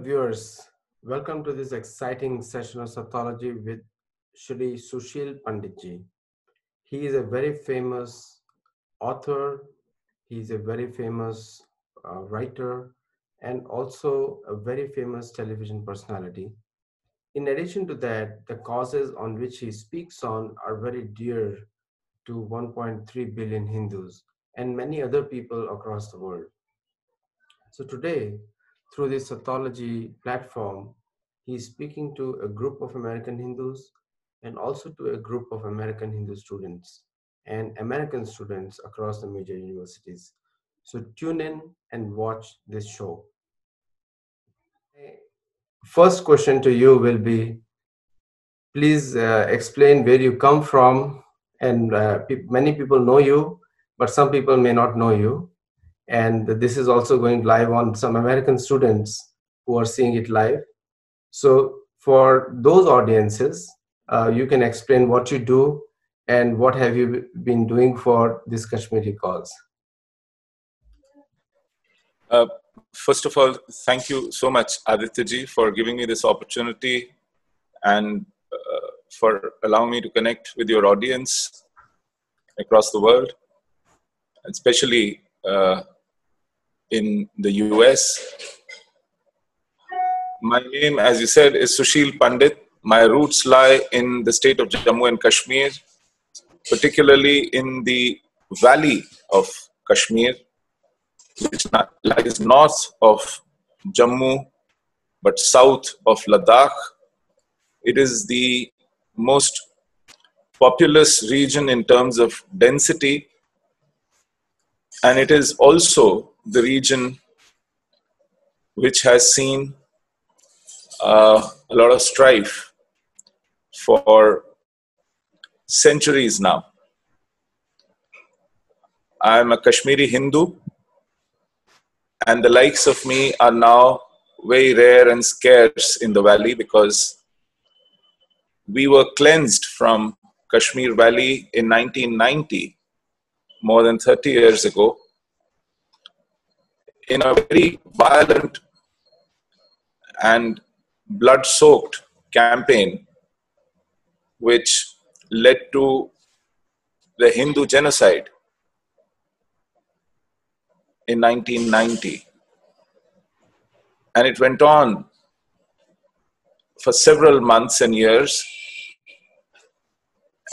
viewers, welcome to this exciting session of Sathology with Shri Sushil Panditji. He is a very famous author, he is a very famous writer, and also a very famous television personality. In addition to that, the causes on which he speaks on are very dear to 1.3 billion Hindus and many other people across the world. So today, through this Sathology platform, he is speaking to a group of American Hindus and also to a group of American Hindu students and American students across the major universities. So tune in and watch this show. First question to you will be, please explain where you come from, and many people know you, but some people may not know you. And this is also going live on some American students who are seeing it live. So for those audiences, you can explain what you do and what have you been doing for this Kashmiri cause. First of all, thank you so much, Aditya-ji, for giving me this opportunity and for allowing me to connect with your audience across the world, especially in the US. My name, as you said, is Sushil Pandit. My roots lie in the state of Jammu and Kashmir, particularly in the valley of Kashmir, which lies north of Jammu, but south of Ladakh. It is the most populous region in terms of density, and it is also the region which has seen a lot of strife for centuries now. I am a Kashmiri Hindu, and the likes of me are now very rare and scarce in the valley because we were cleansed from Kashmir Valley in 1990, more than 30 years ago, in a very violent and blood-soaked campaign which led to the Hindu genocide in 1990. And it went on for several months and years.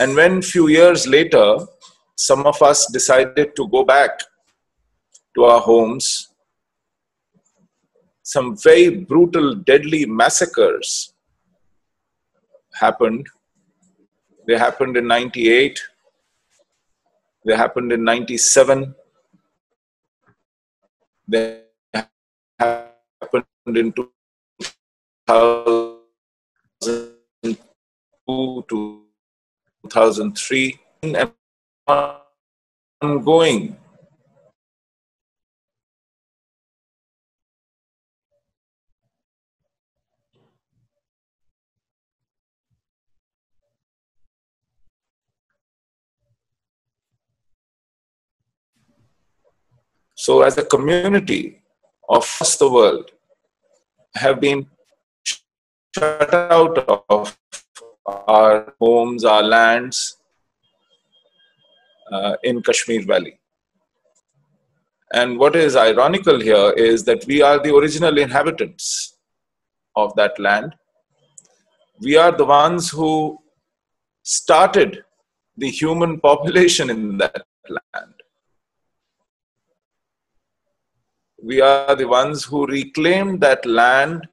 And when few years later, some of us decided to go back to our homes, some very brutal, deadly massacres happened. They happened in 98. They happened in 97. They happened in 2002 to 2003. And ongoing. So as a community of the world have been shut out of our homes, our lands in Kashmir Valley. And what is ironical here is that we are the original inhabitants of that land. We are the ones who started the human population in that land. We are the ones who reclaimed that land,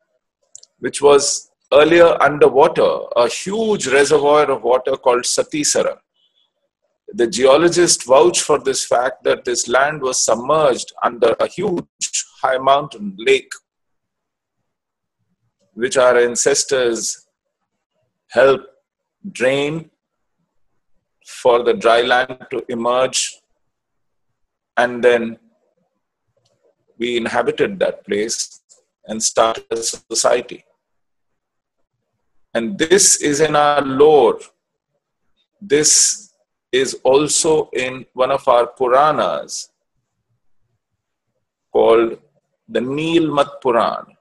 which was earlier underwater, a huge reservoir of water called Satisara. The geologists vouch for this fact that this land was submerged under a huge high mountain lake, which our ancestors helped drain for the dry land to emerge, and then we inhabited that place and started a society. And this is in our lore. This is also in one of our Puranas called the Nilmat Puran.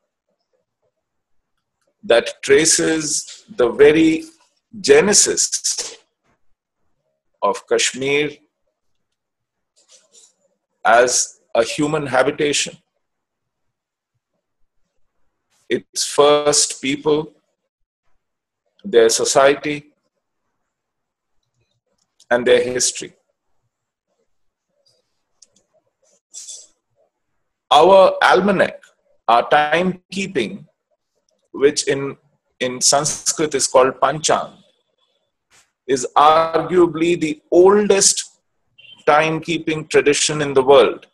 that traces the very genesis of Kashmir as a human habitation. Its first people, their society, and their history. Our almanac, our timekeeping, which in Sanskrit is called Panchang, is arguably the oldest timekeeping tradition in the world.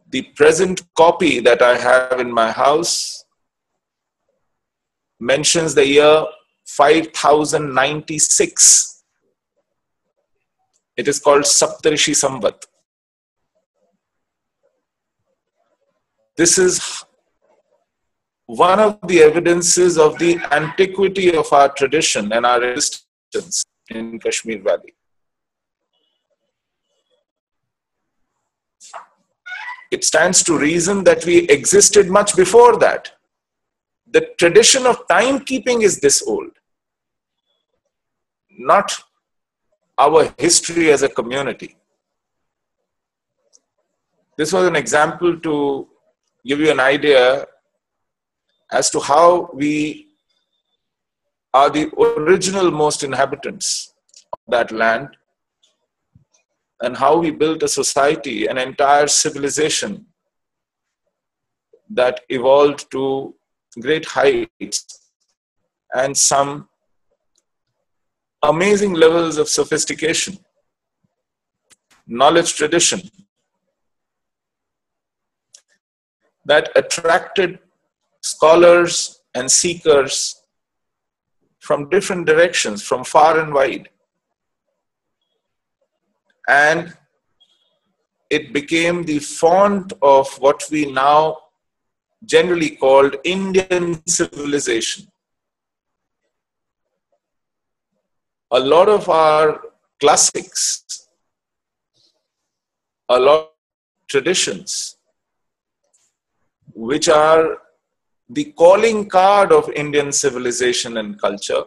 The present copy that I have in my house mentions the year 5096. It is called Saptarishi Samvat. This is one of the evidences of the antiquity of our tradition and our existence in Kashmir Valley. It stands to reason that we existed much before that. The tradition of timekeeping is this old, not our history as a community. This was an example to give you an idea as to how we are the original most inhabitants of that land, and how we built a society, an entire civilization that evolved to great heights and some amazing levels of sophistication, knowledge tradition that attracted scholars and seekers from different directions, from far and wide. And it became the font of what we now generally called Indian civilization. A lot of our classics, a lot of traditions, which are the calling card of Indian civilization and culture,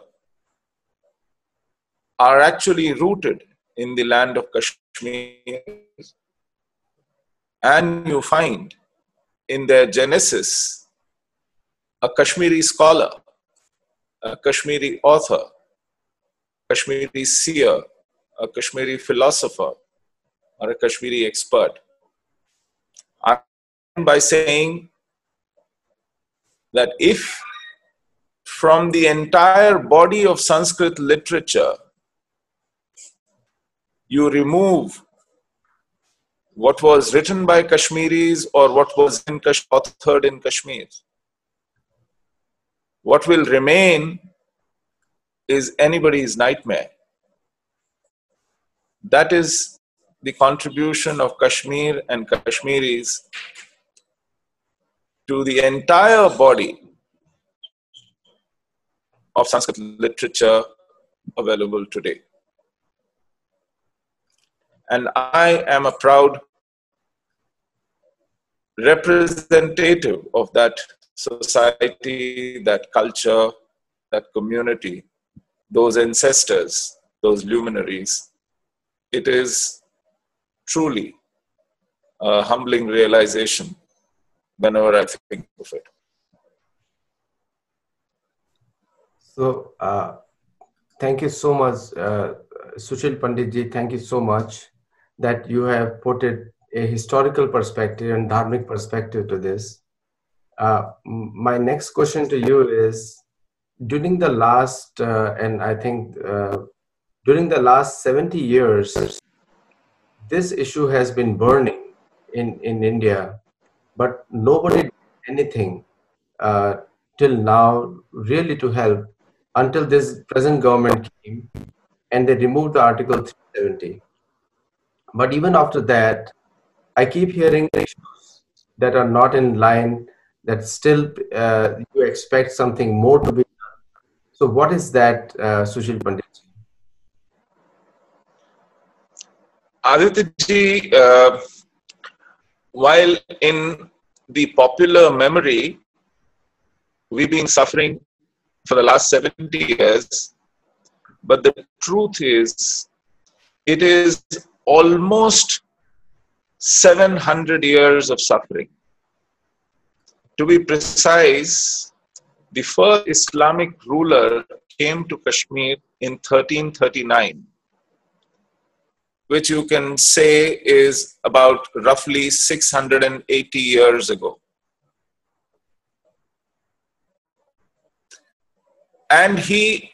are actually rooted in the land of Kashmir. And you find in their genesis a Kashmiri scholar, a Kashmiri author, Kashmiri seer, a Kashmiri philosopher, or a Kashmiri expert. I end by saying that if from the entire body of Sanskrit literature you remove what was written by Kashmiris or what was authored in Kashmir, what will remain is anybody's nightmare. That is the contribution of Kashmir and Kashmiris to the entire body of Sanskrit literature available today. And I am a proud representative of that society, that culture, that community, those ancestors, those luminaries. It is truly a humbling realization whenever I think of it. So, thank you so much, Sushil Panditji. Thank you so much that you have put it a historical perspective and dharmic perspective to this. My next question to you is, during the last, and I think during the last 70 years, this issue has been burning in India, but nobody did anything till now really to help until this present government came and they removed the Article 370. But even after that, I keep hearing issues that are not in line, that still you expect something more to be done. So what is that, Sushil Pandit? Aditya-ji, while in the popular memory, We've been suffering for the last 70 years, but the truth is, it is almost 700 years of suffering. To be precise, the first Islamic ruler came to Kashmir in 1339, which you can say is about roughly 680 years ago. And he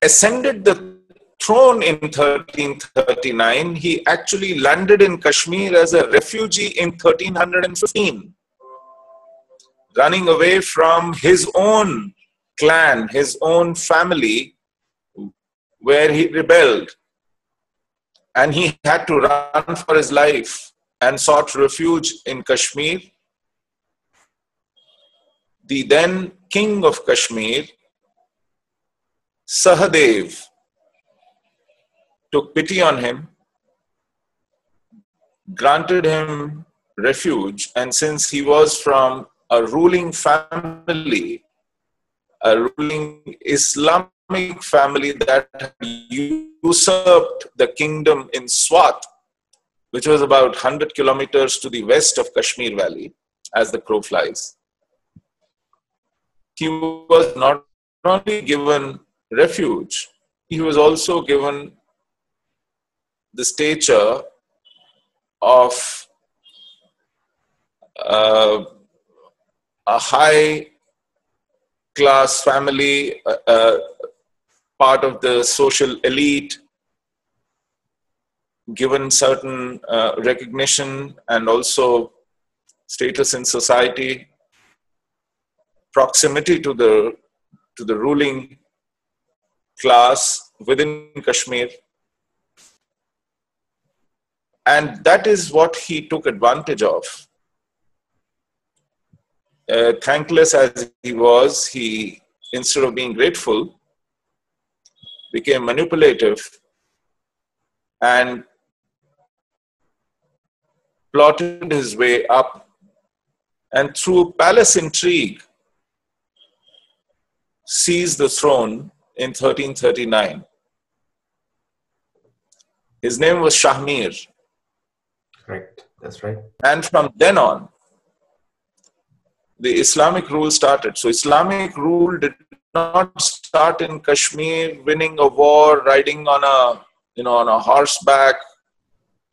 ascended the throne in 1339. He actually landed in Kashmir as a refugee in 1315, running away from his own clan, his own family, where he rebelled. And he had to run for his life and sought refuge in Kashmir. The then king of Kashmir, Sahadev, took pity on him, granted him refuge, and since he was from a ruling family, a ruling Islamic family that usurped the kingdom in Swat, which was about 100 kilometers to the west of Kashmir Valley, as the crow flies, he was not only given refuge, he was also given the stature of a high class family, part of the social elite, given certain recognition and also status in society, proximity to the ruling class within Kashmir. And that is what he took advantage of. Thankless as he was, he, instead of being grateful, became manipulative and plotted his way up, and through palace intrigue seized the throne in 1339. His name was Shahmir. Correct, that's right. And from then on, the Islamic rule started. So Islamic rule did not start in Kashmir, winning a war, riding on a horseback.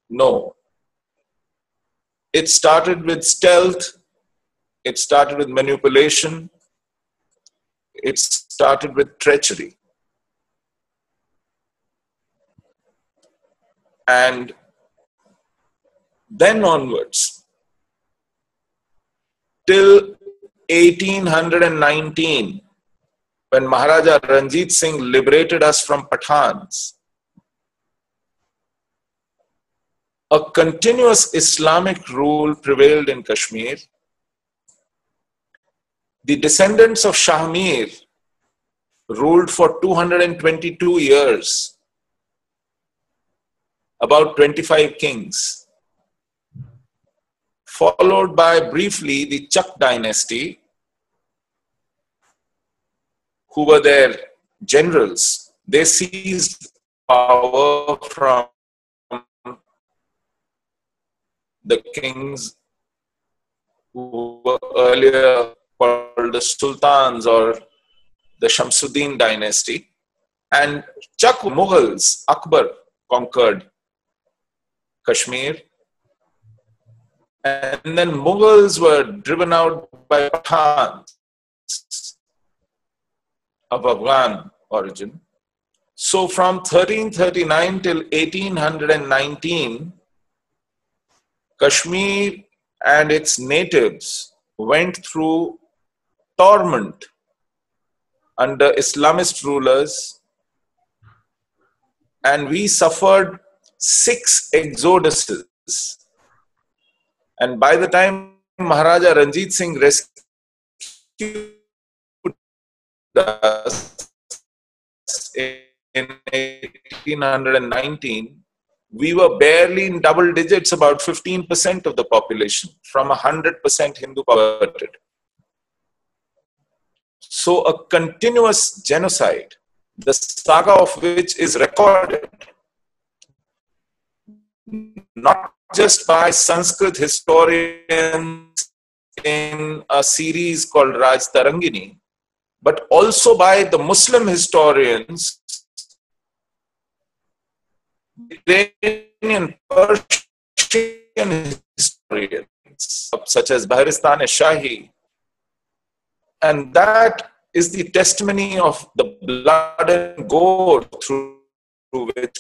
No. It started with stealth. It started with manipulation. It started with treachery. And then onwards, till 1819, when Maharaja Ranjit Singh liberated us from Pathans, a continuous Islamic rule prevailed in Kashmir. The descendants of Shahmir ruled for 222 years, about 25 kings, followed by briefly the Chak dynasty, who were their generals. They seized power from the kings who were earlier called the Sultans or the Shamsuddin dynasty. And Chak Mughals, Akbar conquered Kashmir. And then Mughals were driven out by Pathans of Afghan origin. So from 1339 till 1819, Kashmir and its natives went through torment under Islamist rulers, and we suffered 6 exoduses. And by the time Maharaja Ranjit Singh rescued us in 1819, we were barely in double digits, about 15% of the population, from 100% Hindu converted. So a continuous genocide, the saga of which is recorded not just by Sanskrit historians in a series called Raj Tarangini, but also by the Muslim historians, Iranian, Persian historians, such as Baharistan-e-Shahi. And that is the testimony of the blood and gore through which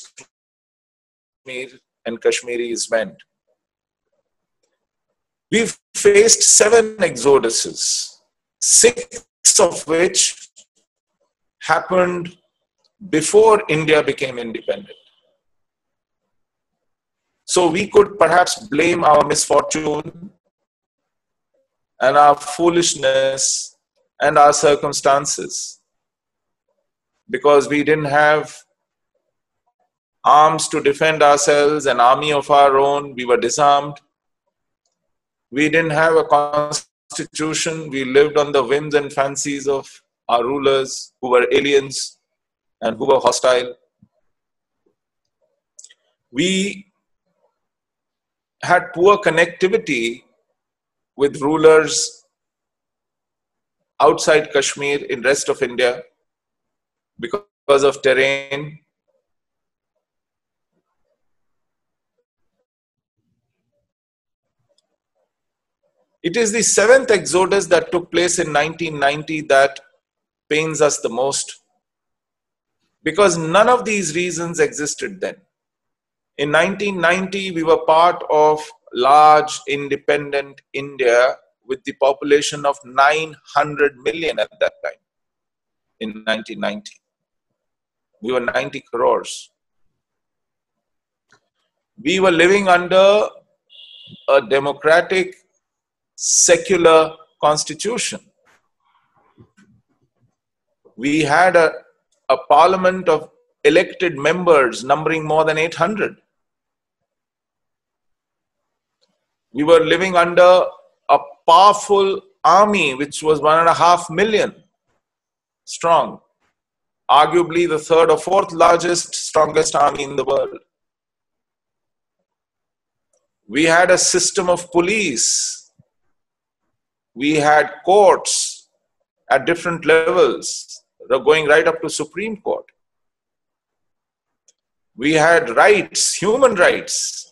Kashmir and Kashmiris went. We've faced 7 exoduses, 6 of which happened before India became independent. So we could perhaps blame our misfortune and our foolishness and our circumstances because we didn't have arms to defend ourselves, an army of our own, we were disarmed. We didn't have a constitution, we lived on the whims and fancies of our rulers who were aliens and who were hostile. We had poor connectivity with rulers outside Kashmir in rest of India because of terrain. It is the 7th exodus that took place in 1990 that pains us the most, because none of these reasons existed then. In 1990, we were part of large independent India with the population of 900 million at that time. In 1990, we were 90 crores. We were living under a democratic, secular constitution. We had a parliament of elected members numbering more than 800. We were living under a powerful army which was 1.5 million strong, arguably the 3rd or 4th largest, strongest army in the world. We had a system of police. We had courts at different levels, going right up to Supreme Court. We had rights, human rights.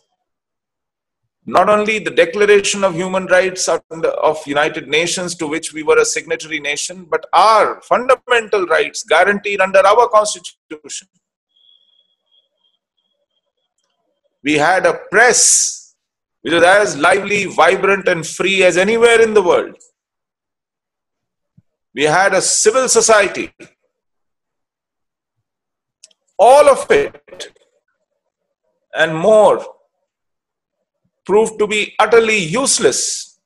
Not only the Declaration of Human Rights of United Nations, to which we were a signatory nation, but our fundamental rights guaranteed under our constitution. We had a press which was as lively, vibrant and free as anywhere in the world. We had a civil society. All of it and more proved to be utterly useless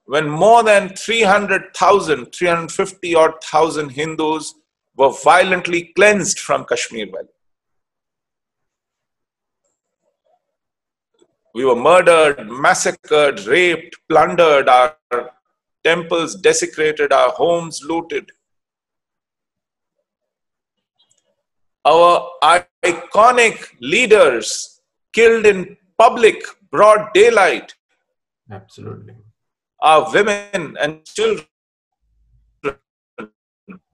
when more than 300,000, 350 odd thousand Hindus were violently cleansed from Kashmir Valley. We were murdered, massacred, raped, plundered, our temples desecrated, our homes looted. Our iconic leaders killed in public, broad daylight. Absolutely. Our women and children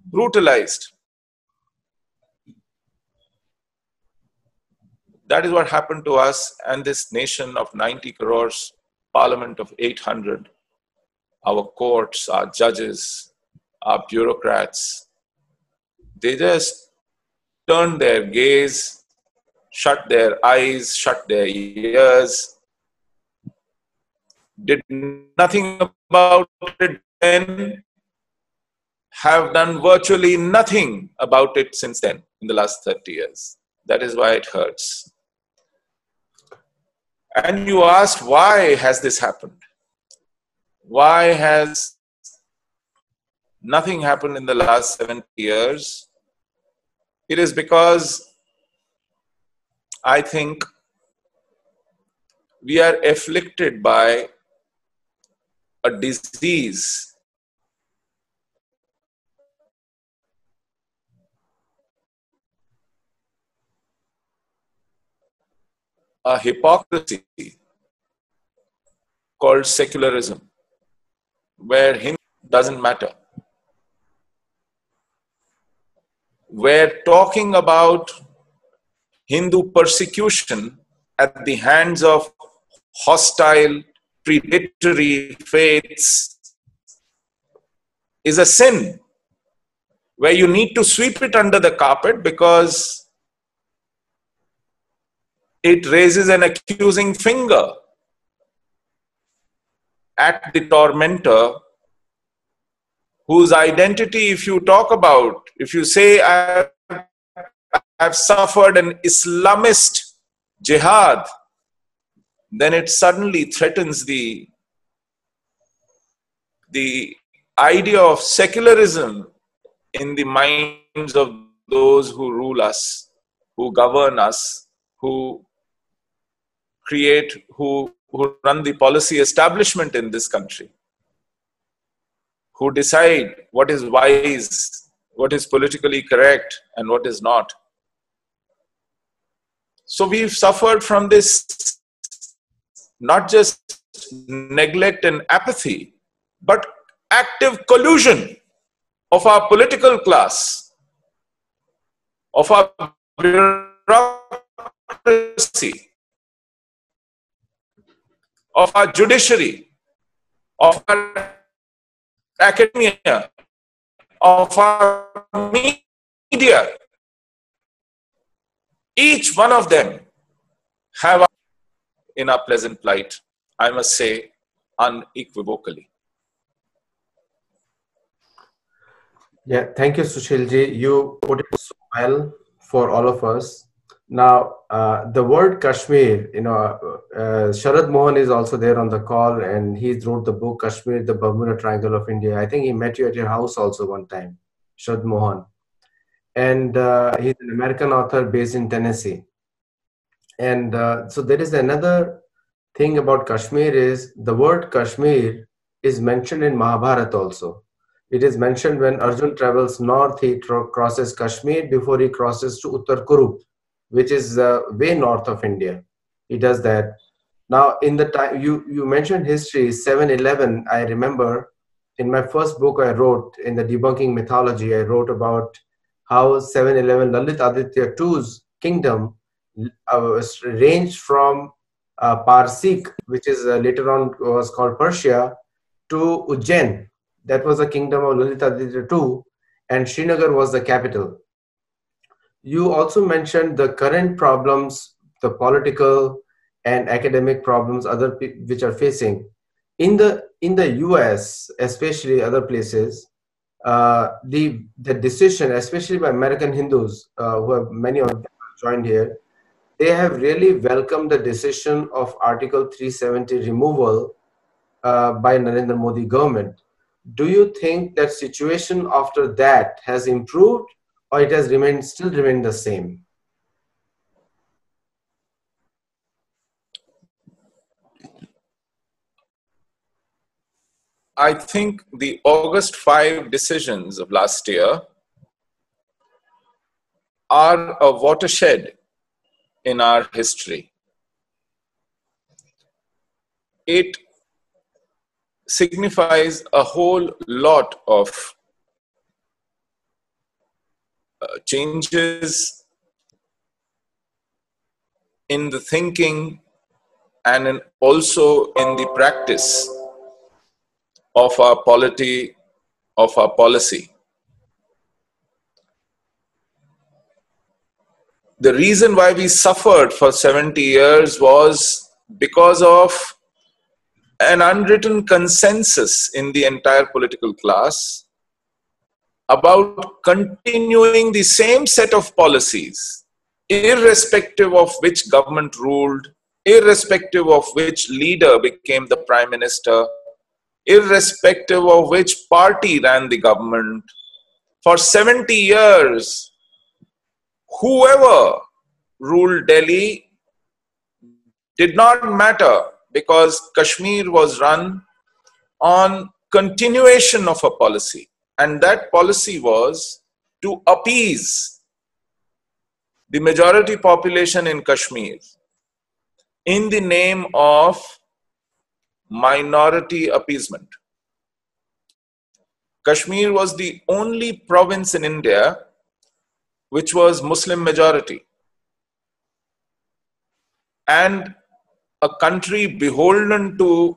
brutalized. That is what happened to us and this nation of 90 crores, parliament of 800, our courts, our judges, our bureaucrats. They just turned their gaze, shut their eyes, shut their ears, did nothing about it then, have done virtually nothing about it since then, in the last 30 years. That is why it hurts. And you asked, why has this happened? Why has nothing happened in the last 70 years? It is because I think we are afflicted by a disease, a hypocrisy called secularism, where Hindu doesn't matter. We're talking about Hindu persecution at the hands of hostile, predatory faiths is a sin where you need to sweep it under the carpet because it raises an accusing finger at the tormentor whose identity, if you talk about, if you say, I've suffered an Islamist jihad, then it suddenly threatens the idea of secularism in the minds of those who rule us, who govern us, who create, who run the policy establishment in this country, who decide what is wise, what is politically correct, and what is not. So we've suffered from this not just neglect and apathy, but active collusion of our political class, of our bureaucracy, of our judiciary, of our academia, of our media. Each one of them have in a pleasant light, I must say, unequivocally. Yeah, thank you, Sushilji. You put it so well for all of us. Now, the word Kashmir, Sharad Mohan is also there on the call, and he wrote the book Kashmir, the Bermuda Triangle of India. I think he met you at your house also one time, Sharad Mohan. And he's an American author based in Tennessee. And so there is another thing about Kashmir is the word Kashmir is mentioned in Mahabharata also. It is mentioned when Arjun travels north, he crosses Kashmir before he crosses to Uttar Kuru, which is way north of India. He does that. Now, in the time you mentioned history, 7/11, I remember in my first book I wrote, in the Debunking Mythology, I wrote about how 7/11 Lalit Aditya II's kingdom ranged from Parsik, which is later on was called Persia, to Ujjain. That was the kingdom of Lalit Aditya II, and Srinagar was the capital. You also mentioned the current problems, the political and academic problems which are facing in the US, especially other places. The decision, especially by American Hindus, who have many of them joined here, they have really welcomed the decision of Article 370 removal by Narendra Modi government. Do you think that situation after that has improved, or it has still remained the same? I think the August 5 decisions of last year are a watershed in our history. It signifies a whole lot of changes in the thinking and also in the practice of our polity, of our policy. The reason why we suffered for 70 years was because of an unwritten consensus in the entire political class about continuing the same set of policies, irrespective of which government ruled, irrespective of which leader became the prime minister, irrespective of which party ran the government. For 70 years, whoever ruled Delhi did not matter, because Kashmir was run on continuation of a policy, and that policy was to appease the majority population in Kashmir in the name of minority appeasement. Kashmir was the only province in India which was Muslim majority, and a country beholden to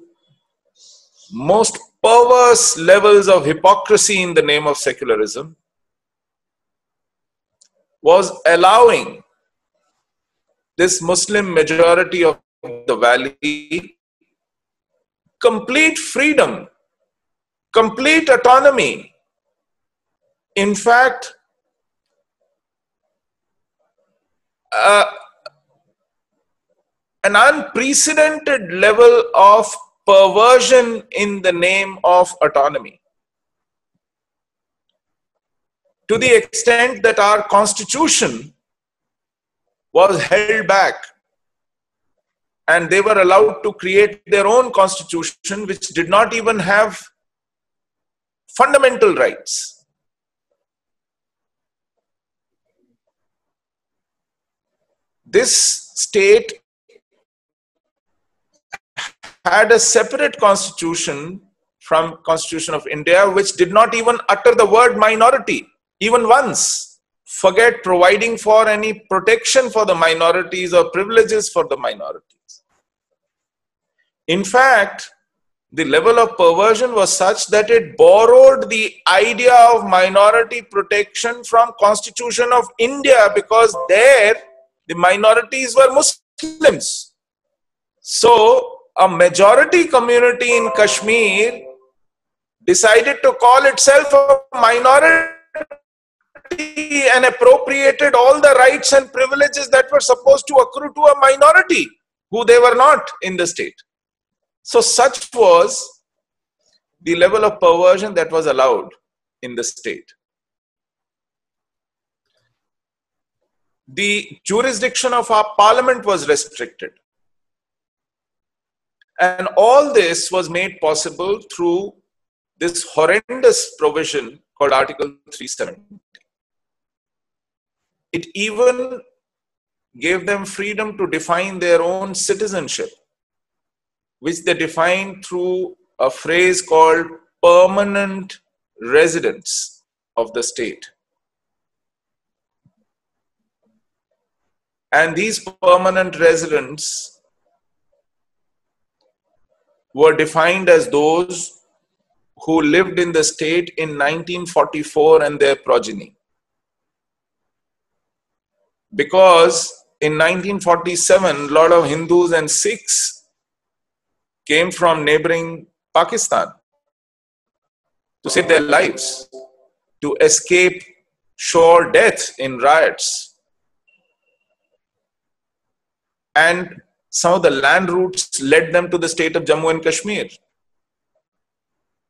most perverse levels of hypocrisy in the name of secularism, was allowing this Muslim majority of the valley complete freedom, complete autonomy. In fact, an unprecedented level of perversion in the name of autonomy, to the extent that our constitution was held back and they were allowed to create their own constitution which did not even have fundamental rights. This state had a separate constitution from Constitution of India, which did not even utter the word minority even once. Forget providing for any protection for the minorities or privileges for the minorities. In fact, the level of perversion was such that it borrowed the idea of minority protection from Constitution of India, because there the minorities were Muslims. So a majority community in Kashmir decided to call itself a minority and appropriated all the rights and privileges that were supposed to accrue to a minority who they were not in the state. So such was the level of perversion that was allowed in the state. The jurisdiction of our parliament was restricted. And all this was made possible through this horrendous provision called Article 370. It even gave them freedom to define their own citizenship, which they defined through a phrase called permanent residents of the state. And these permanent residents were defined as those who lived in the state in 1944 and their progeny. Because in 1947, a lot of Hindus and Sikhs came from neighboring Pakistan to save their lives, to escape sure death in riots. And some of the land routes led them to the state of Jammu and Kashmir.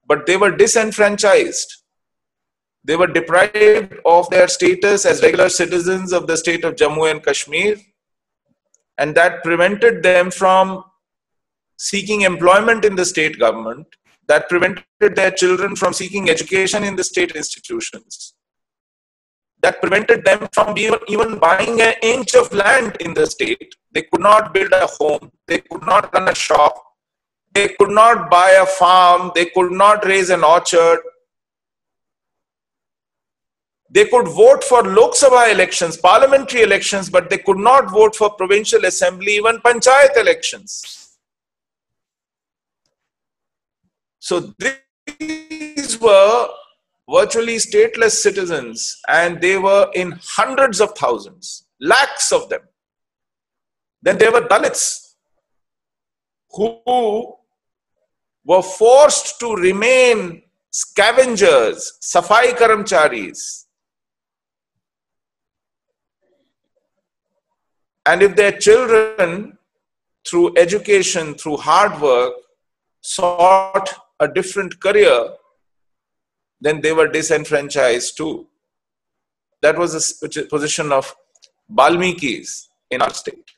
But they were disenfranchised. They were deprived of their status as regular citizens of the state of Jammu and Kashmir, and that prevented them from seeking employment in the state government, that prevented their children from seeking education in the state institutions, that prevented them from even buying an inch of land in the state. They could not build a home, they could not run a shop, they could not buy a farm, they could not raise an orchard. They could vote for Lok Sabha elections, parliamentary elections, but they could not vote for provincial assembly, even panchayat elections. So these were virtually stateless citizens, and they were in hundreds of thousands, lakhs of them. Then there were Dalits who were forced to remain scavengers, safai karamcharis. And if their children, through education, through hard work, sought a different career, then they were disenfranchised too. That was the position of Balmikis in our state.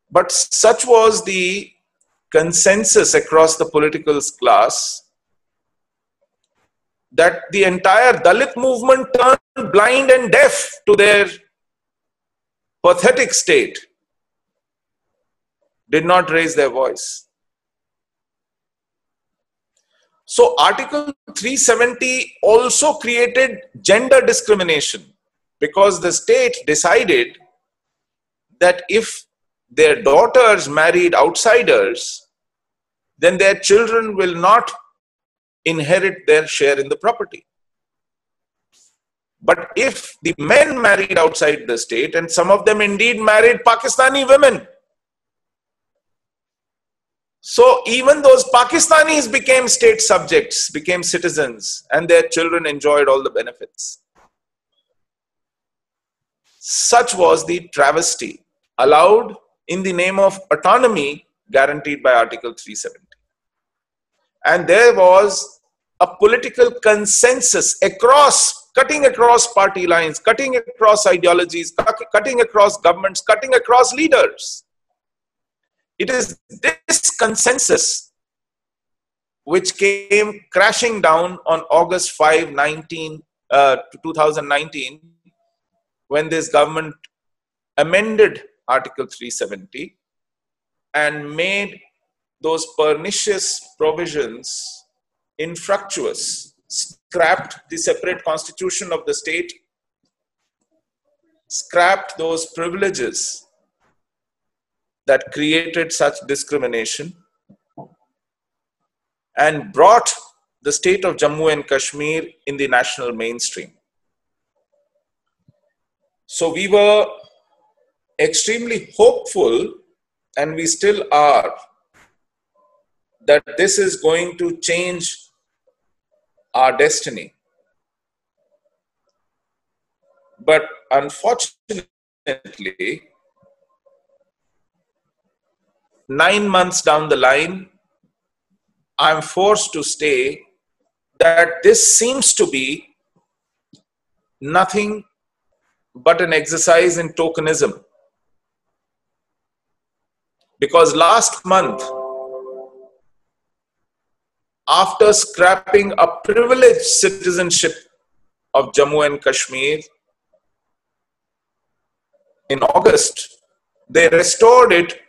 But such was the consensus across the political class that the entire Dalit movement turned blind and deaf to their pathetic state, did not raise their voice. So Article 370 also created gender discrimination, because the state decided that if their daughters married outsiders, then their children will not inherit their share in the property. But if the men married outside the state, and some of them indeed married Pakistani women, so even those Pakistanis became state subjects, became citizens, and their children enjoyed all the benefits. Such was the travesty allowed in the name of autonomy guaranteed by Article 370. And there was a political consensus cutting across party lines, cutting across ideologies, cutting across governments, cutting across leaders. It is this consensus which came crashing down on August 5, 2019, when this government amended Article 370 and made those pernicious provisions infructuous, scrapped the separate constitution of the state, scrapped those privileges that created such discrimination, and brought the state of Jammu and Kashmir in the national mainstream. So we were extremely hopeful, and we still are, that this is going to change our destiny. But unfortunately, 9 months down the line, I'm forced to say that this seems to be nothing but an exercise in tokenism. Because last month, after scrapping a privileged citizenship of Jammu and Kashmir, in August, they restored it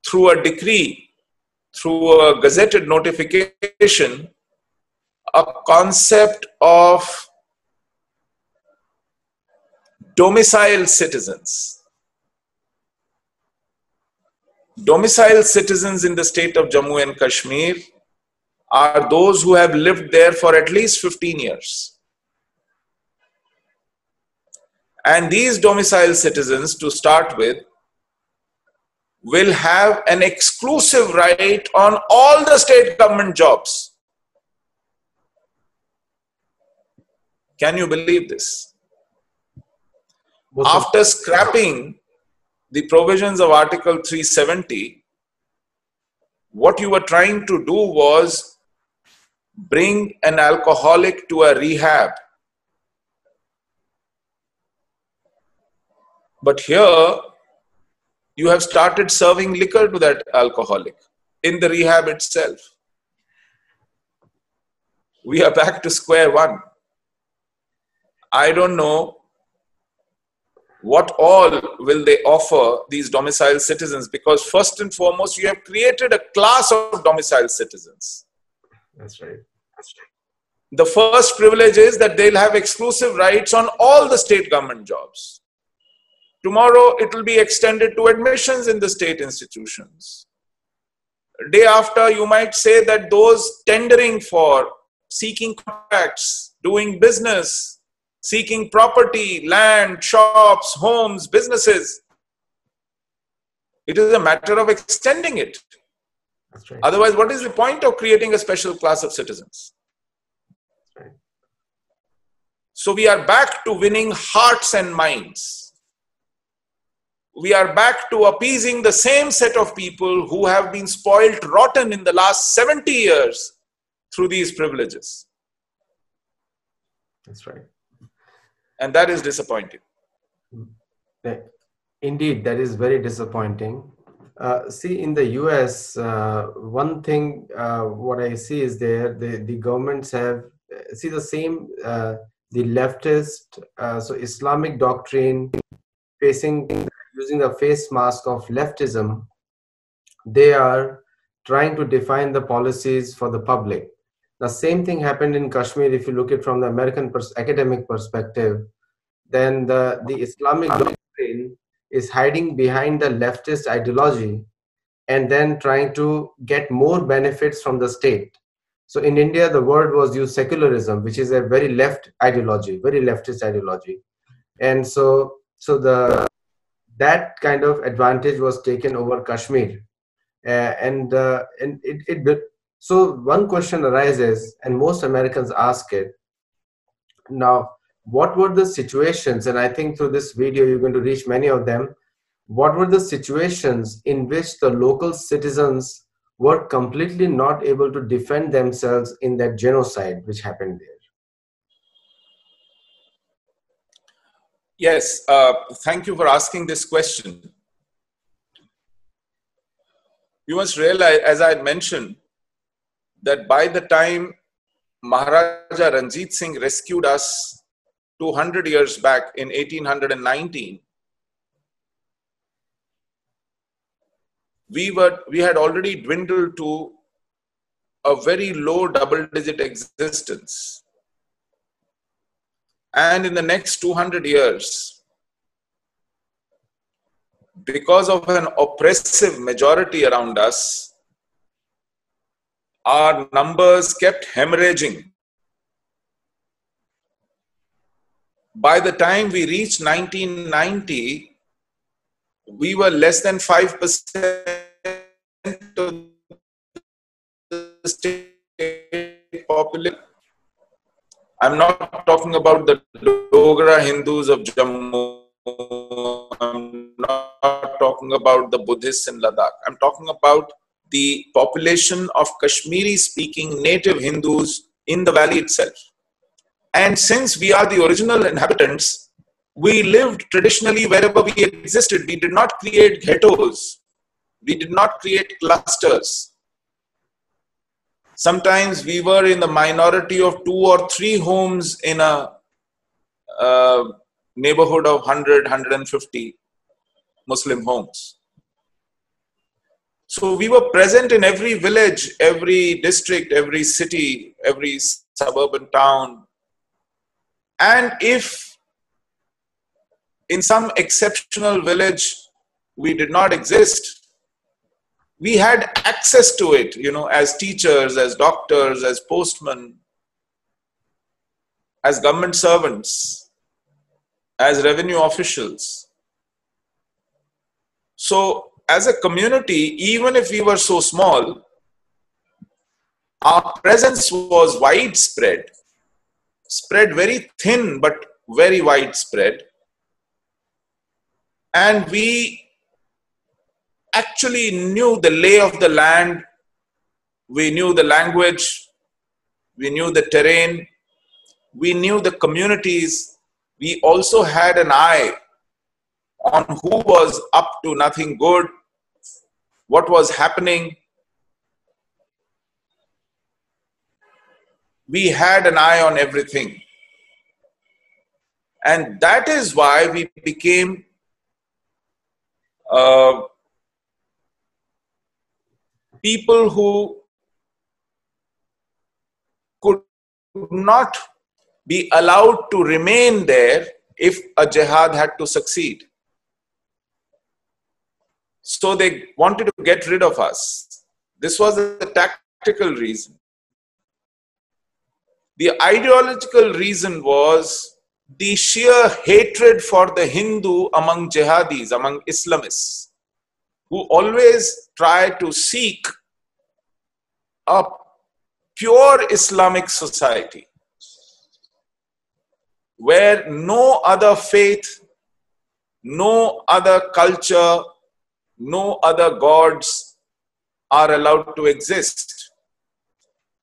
through a decree, through a gazetted notification, a concept of domiciled citizens. Domiciled citizens in the state of Jammu and Kashmir are those who have lived there for at least 15 years. And these domiciled citizens, to start with, will have an exclusive right on all the state government jobs. Can you believe this? After scrapping the provisions of Article 370, what you were trying to do was bring an alcoholic to a rehab. But here, you have started serving liquor to that alcoholic in the rehab itself. We are back to square one. I don't know what all will they offer these domiciled citizens, because first and foremost, you have created a class of domiciled citizens. That's right. The first privilege is that they'll have exclusive rights on all the state government jobs. Tomorrow, it will be extended to admissions in the state institutions. Day after, you might say that those tendering for, seeking contracts, doing business, seeking property, land, shops, homes, businesses, it is a matter of extending it. That's right. Otherwise, what is the point of creating a special class of citizens? That's right. So we are back to winning hearts and minds. We are back to appeasing the same set of people who have been spoiled rotten in the last 70 years through these privileges. That's right. And that is disappointing. Indeed, that is very disappointing. See, in the US, one thing what I see is the governments have see the same the leftist so Islamic doctrine facing using the face mask of leftism. They are trying to define the policies for the public. The same thing happened in Kashmir. If you look at from the American academic perspective, then the Islamic doctrine is hiding behind the leftist ideology and then trying to get more benefits from the state. So in India, the word was used secularism, which is a very left ideology, very leftist ideology. And so the that kind of advantage was taken over Kashmir. And so one question arises, and most Americans ask it now, what were the situations, and I think through this video you're going to reach many of them, what were the situations in which the local citizens were completely not able to defend themselves in that genocide which happened there? Yes, thank you for asking this question. You must realize, as I had mentioned, that by the time Maharaja Ranjit Singh rescued us 200 years back in 1819, we had already dwindled to a very low double-digit existence. And in the next 200 years, because of an oppressive majority around us, our numbers kept hemorrhaging. By the time we reached 1990, we were less than 5% of the state population. I'm not talking about the Dogra Hindus of Jammu. I'm not talking about the Buddhists in Ladakh. I'm talking about the population of Kashmiri-speaking native Hindus in the valley itself. And since we are the original inhabitants, we lived traditionally wherever we existed. We did not create ghettos. We did not create clusters. Sometimes we were in the minority of 2 or 3 homes in a neighborhood of 100, 150 Muslim homes. So we were present in every village, every district, every city, every suburban town. And if in some exceptional village we did not exist, we had access to it, you know, as teachers, as doctors, as postmen, as government servants, as revenue officials. So as a community, even if we were so small, our presence was widespread, spread very thin, but very widespread. And we actually knew the lay of the land, we knew the language, we knew the terrain, we knew the communities. We also had an eye on who was up to nothing good, what was happening. We had an eye on everything. And that is why we became people who could not be allowed to remain there if a jihad had to succeed. So they wanted to get rid of us. This was the tactical reason. The ideological reason was the sheer hatred for the Hindu among jihadis, among Islamists, who always try to seek a pure Islamic society where no other faith, no other culture, no other gods are allowed to exist.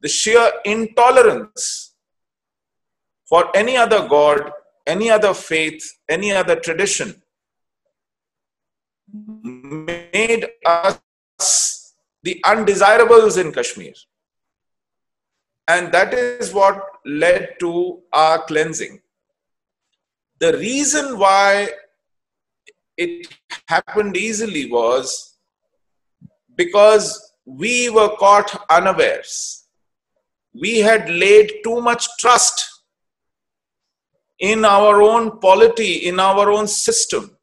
The sheer intolerance for any other god, any other faith, any other tradition made us the undesirables in Kashmir. And that is what led to our cleansing. The reason why it happened easily was because we were caught unawares. We had laid too much trust in our own polity, in our own system.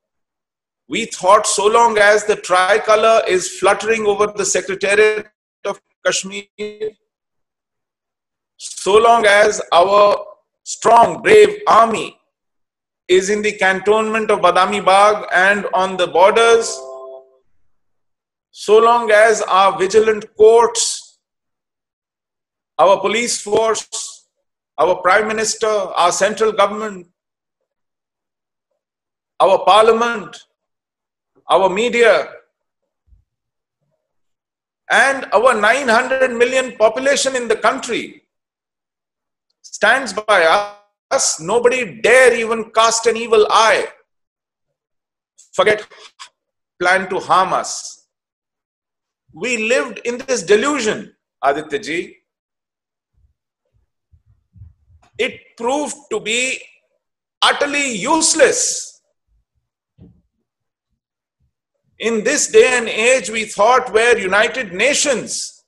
We thought so long as the tricolor is fluttering over the Secretariat of Kashmir, so long as our strong, brave army is in the cantonment of Badami Bagh and on the borders, so long as our vigilant courts, our police force, our Prime Minister, our central government, our parliament, our media, and our 900 million population in the country stands by us, nobody dare even cast an evil eye, plan to harm us. We lived in this delusion, Aditya ji. It proved to be utterly useless. In this day and age, we thought where United Nations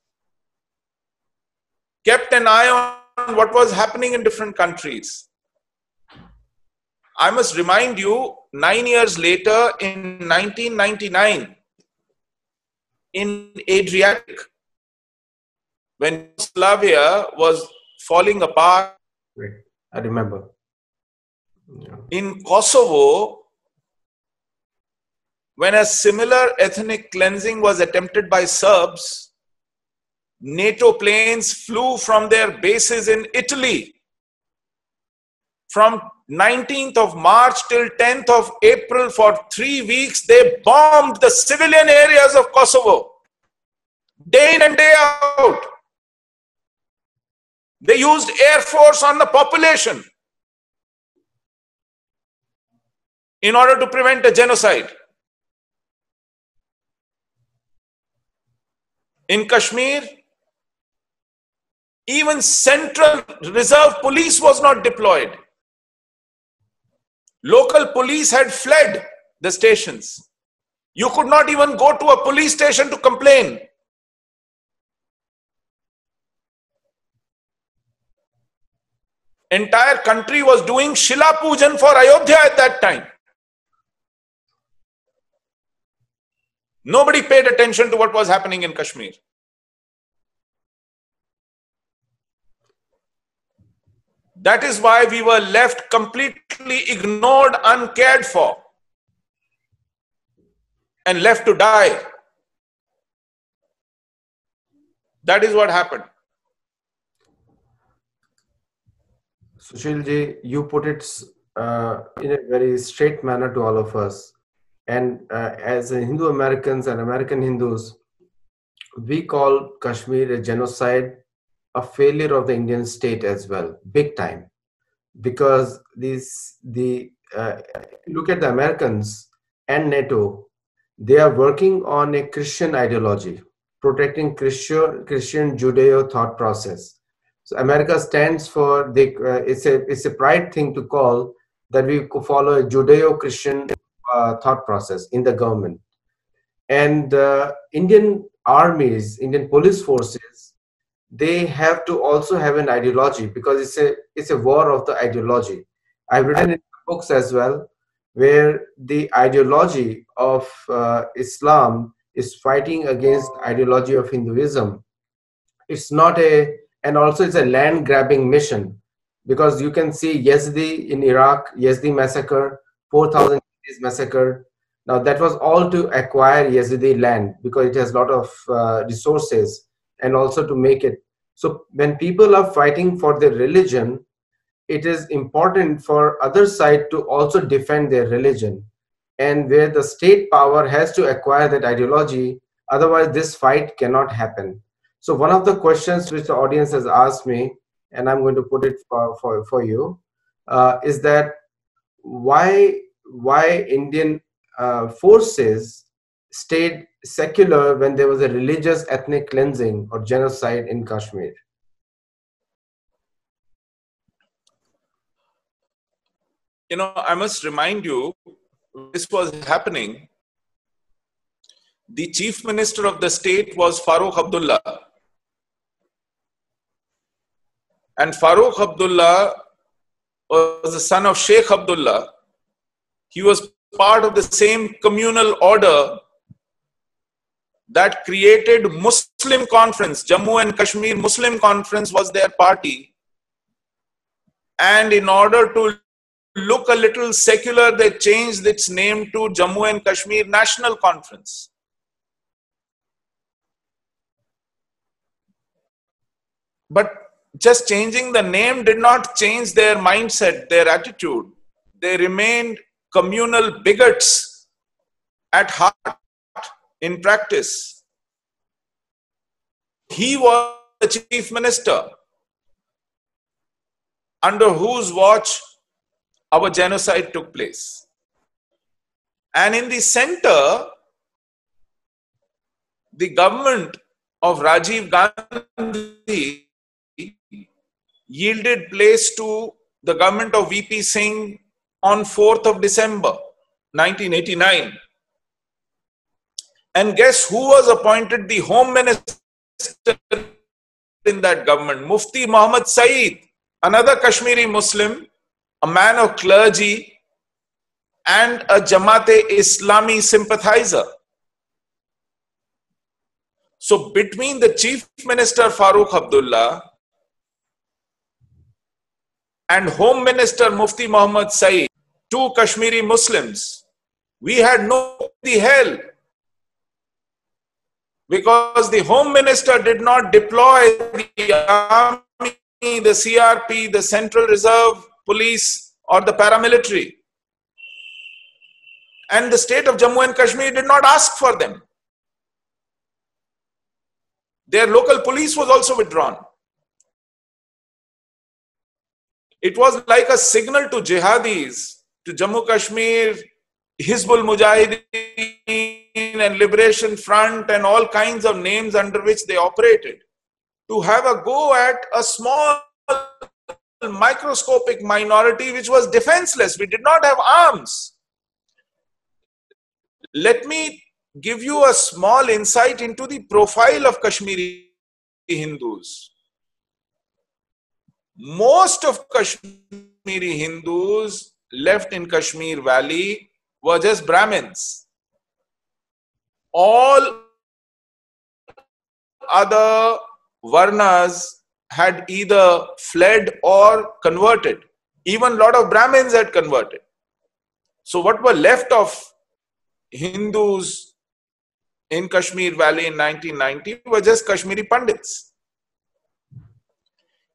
kept an eye on what was happening in different countries. I must remind you, 9 years later, in 1999, in Adriatic, when Yugoslavia was falling apart, I remember. Yeah. In Kosovo, when a similar ethnic cleansing was attempted by Serbs, NATO planes flew from their bases in Italy. From 19th of March till 10th of April, for 3 weeks, they bombed the civilian areas of Kosovo, day in and day out. They used air force on the population in order to prevent a genocide. In Kashmir, even Central Reserve Police was not deployed. Local police had fled the stations. You could not even go to a police station to complain. Entire country was doing Shila Pujan for Ayodhya at that time. Nobody paid attention to what was happening in Kashmir. That is why we were left completely ignored, uncared for, and left to die. That is what happened. Sushil ji, you put it in a very straight manner to all of us. And as a Hindu Americans and American Hindus, we call Kashmir a genocide, a failure of the Indian state as well, big time. Because look at the Americans and NATO, they are working on a Christian ideology, protecting Christian Judeo thought process. So America stands for it's a pride thing to call that we follow a Judeo-Christian thought process in the government. And Indian armies, Indian police forces, they have to also have an ideology, because it's a war of the ideology. I've written in books as well, where the ideology of Islam is fighting against the ideology of Hinduism. It's not and also it's a land grabbing mission, because you can see Yazidi in Iraq, Yazidi massacre, 4,000 Yazidis massacred. Now that was all to acquire Yazidi land, because it has a lot of resources, and also to make it. So when people are fighting for their religion, it is important for other side to also defend their religion, and where the state power has to acquire that ideology, otherwise this fight cannot happen. So one of the questions which the audience has asked me, and I'm going to put it for you, is that why Indian forces stayed secular when there was a religious ethnic cleansing or genocide in Kashmir? You know, I must remind you, this was happening. The chief minister of the state was Farooq Abdullah. And Farooq Abdullah was the son of Sheikh Abdullah. He was part of the same communal order that created Muslim Conference. Jammu and Kashmir Muslim Conference was their party. And in order to look a little secular, they changed its name to Jammu and Kashmir National Conference. But just changing the name did not change their mindset, their attitude. They remained communal bigots at heart, in practice. He was the chief minister under whose watch our genocide took place. And in the center, the government of Rajiv Gandhi yielded place to the government of VP Singh on 4th of December 1989. And guess who was appointed the home minister in that government? Mufti Muhammad Saeed, another Kashmiri Muslim, a man of clergy and a Jamaat-e-Islami sympathizer. So between the chief minister Farooq Abdullah and home minister Mufti Muhammad Saeed, two Kashmiri Muslims, we had no hell, because the home minister did not deploy the army, the CRP, the Central Reserve Police or the paramilitary. And the state of Jammu and Kashmir did not ask for them. Their local police was also withdrawn. It was like a signal to jihadis, to Jammu Kashmir, Hizbul Mujahideen and Liberation Front and all kinds of names under which they operated, to have a go at a small microscopic minority which was defenseless. We did not have arms. Let me give you a small insight into the profile of Kashmiri Hindus. Most of Kashmiri Hindus left in Kashmir Valley were just Brahmins. All other Varnas had either fled or converted. Even a lot of Brahmins had converted. So what were left of Hindus in Kashmir Valley in 1990 were just Kashmiri Pandits.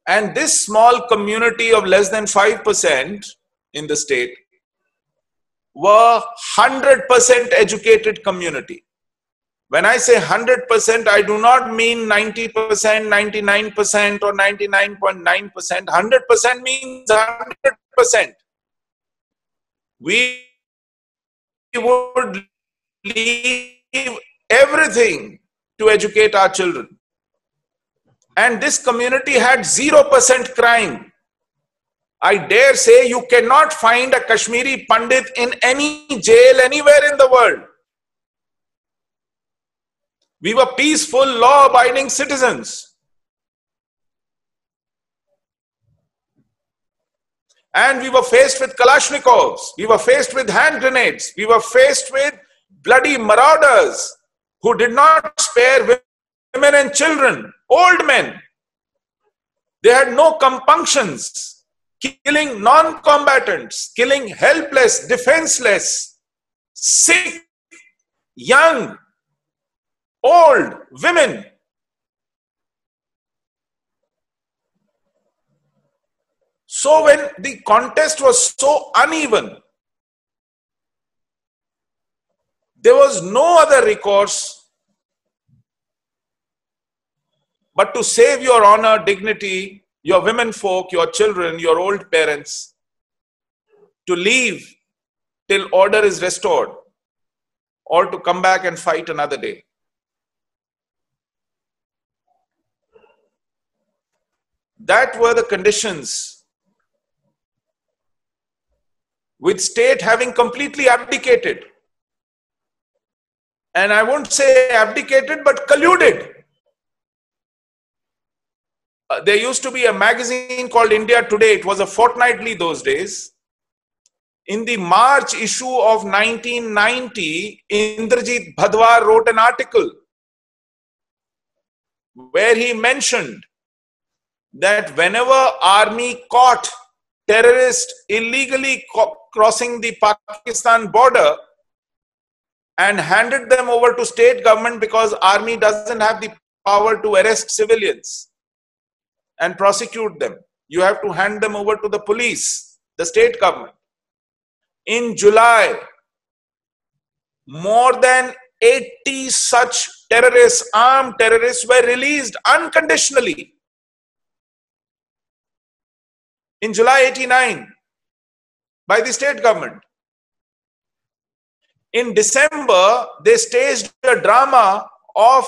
And this small community of less than 5% in the state were 100% educated community. When I say 100%, I do not mean 90%, 99% or 99.9%. 100% means 100%. We would leave everything to educate our children. And this community had 0% crime. I dare say you cannot find a Kashmiri Pandit in any jail anywhere in the world. We were peaceful, law-abiding citizens. And we were faced with Kalashnikovs. We were faced with hand grenades. We were faced with bloody marauders who did not spare women and children, old men. They had no compunctions, killing non-combatants, killing helpless, defenseless, sick, young, old, women. So when the contest was so uneven, there was no other recourse but to save your honor, dignity, your women folk, your children, your old parents, to leave till order is restored. or to come back and fight another day. That were the conditions, with state having completely abdicated. And I won't say abdicated, but colluded. There used to be a magazine called India Today. It was a fortnightly those days. In the March issue of 1990, Indrajit Bhadwar wrote an article where he mentioned that whenever army caught terrorists illegally crossing the Pakistan border and handed them over to state government, because army doesn't have the power to arrest civilians and prosecute them, you have to hand them over to the police, the state government. In July, more than 80 such terrorists, armed terrorists, were released unconditionally. In July 89, by the state government. In December, they staged a drama of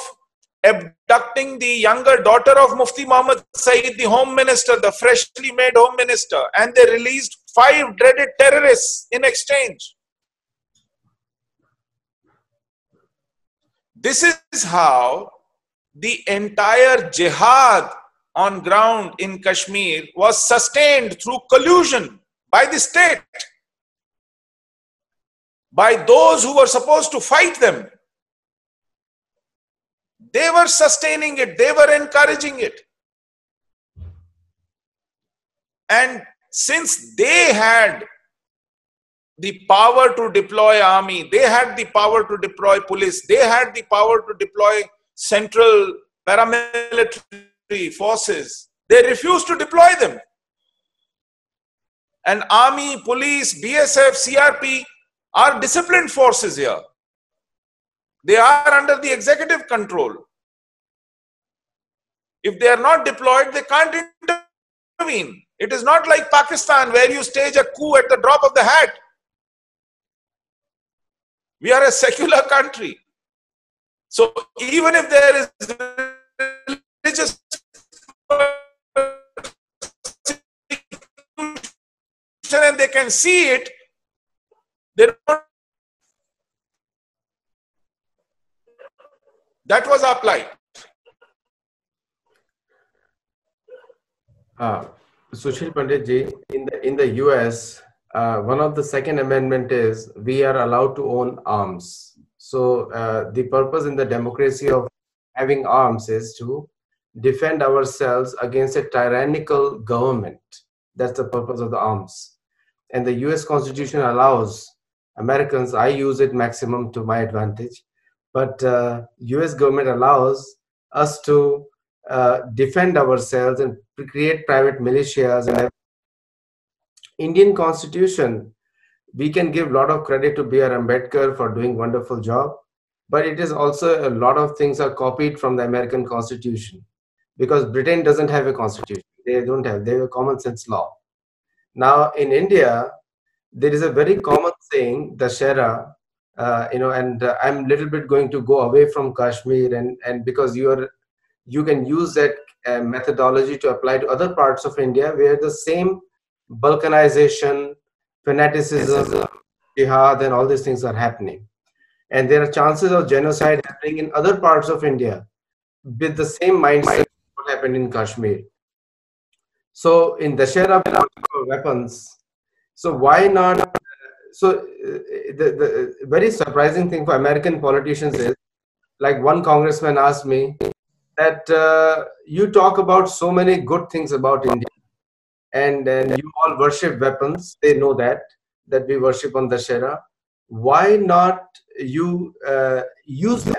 abducting the younger daughter of Mufti Muhammad Saeed, the Home Minister, the freshly made Home Minister, and they released 5 dreaded terrorists in exchange. This is how the entire jihad on ground in Kashmir was sustained through collusion by the state, by those who were supposed to fight them. They were sustaining it, they were encouraging it. And since they had the power to deploy army, they had the power to deploy police, they had the power to deploy central paramilitary forces, they refused to deploy them. And army, police, BSF, CRP are disciplined forces here. They are under the executive control. If they are not deployed, they can't intervene. It is not like Pakistan, where you stage a coup at the drop of the hat. We are a secular country. So even if there is religious and they can see it, they don't. That was our plight. Sushil Pandit ji, in the US, one of the Second Amendment is we are allowed to own arms. So the purpose in the democracy of having arms is to defend ourselves against a tyrannical government. That's the purpose of the arms. And the US Constitution allows Americans, I use it maximum to my advantage, but US government allows us to defend ourselves and create private militias. And Indian Constitution, we can give a lot of credit to B.R. Ambedkar for doing wonderful job, but it is also a lot of things are copied from the American Constitution, because Britain doesn't have a constitution. They have a common sense law. Now in India, there is a very common saying, Dashera, and I'm a little bit going to go away from Kashmir, and because you can use that methodology to apply to other parts of India where the same balkanization, fanaticism, jihad, and all these things are happening. And there are chances of genocide happening in other parts of India with the same mindset what happened in Kashmir. So in Dashera weapons, so why not? So the very surprising thing for American politicians is, like one congressman asked me that you talk about so many good things about India, and you all worship weapons. They know that we worship on Dashera. Why not you use them?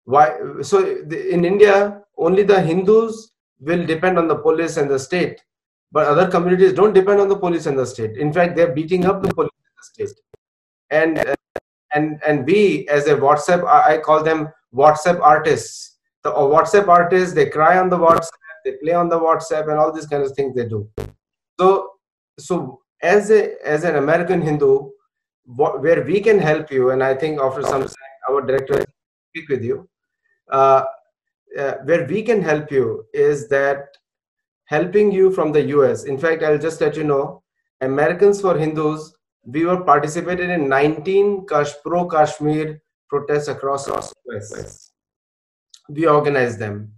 Why? So in India, only the Hindus will depend on the police and the state, but other communities don't depend on the police and the state. In fact, they're beating up the police and the state. And we, as a WhatsApp, I call them WhatsApp artists. The WhatsApp artists, they cry on the WhatsApp, they play on the WhatsApp, and all these kinds of things they do. So as an American Hindu, where we can help you, and I think after some time our director will speak with you, uh, where we can help you is that helping you from the US. In fact, I'll just let you know, Americans for Hindus, we were participated in 19 pro-Kashmir protests across the US. We organized them.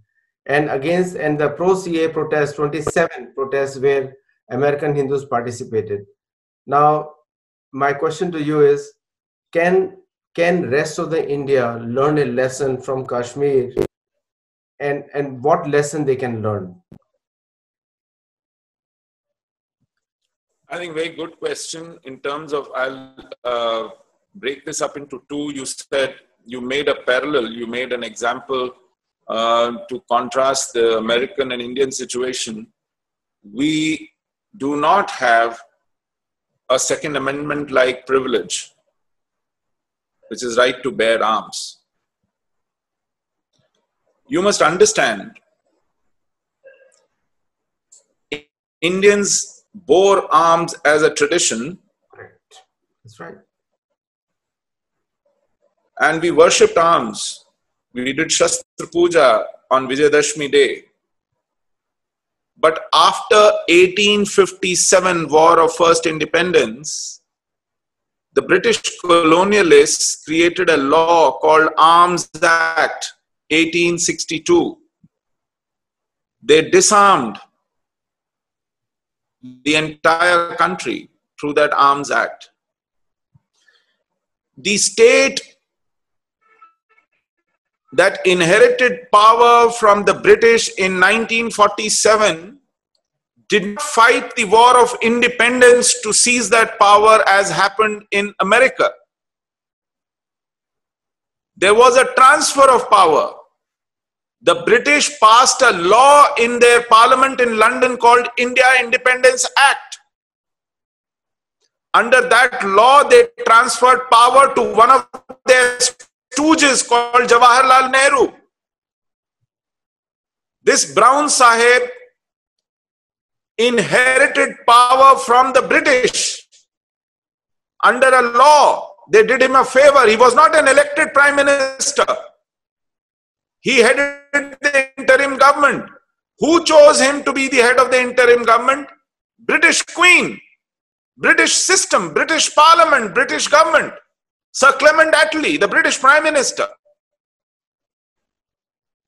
And the pro-CA protests, 27 protests where American Hindus participated. Now, my question to you is, can rest of the India learn a lesson from Kashmir, and what lesson they can learn? I think very good question in terms of, I'll break this up into two. You said you made a parallel, you made an example to contrast the American and Indian situation. We do not have a Second Amendment like privilege, which is right to bear arms. You must understand, Indians bore arms as a tradition. Correct. That's right. And we worshipped arms. We did Shastra Puja on Vijayadashmi Day. But after 1857 War of First Independence, the British colonialists created a law called Arms Act 1862. They disarmed the entire country through that Arms Act. The state that inherited power from the British in 1947 did not fight the war of independence to seize that power as happened in America. There was a transfer of power. The British passed a law in their parliament in London called India Independence Act. Under that law, they transferred power to one of their stooges called Jawaharlal Nehru. This Brown Sahib inherited power from the British under a law. They did him a favor. He was not an elected prime minister. He headed the interim government. Who chose him to be the head of the interim government? British Queen, British system, British Parliament, British government. Sir Clement Attlee, the British Prime Minister.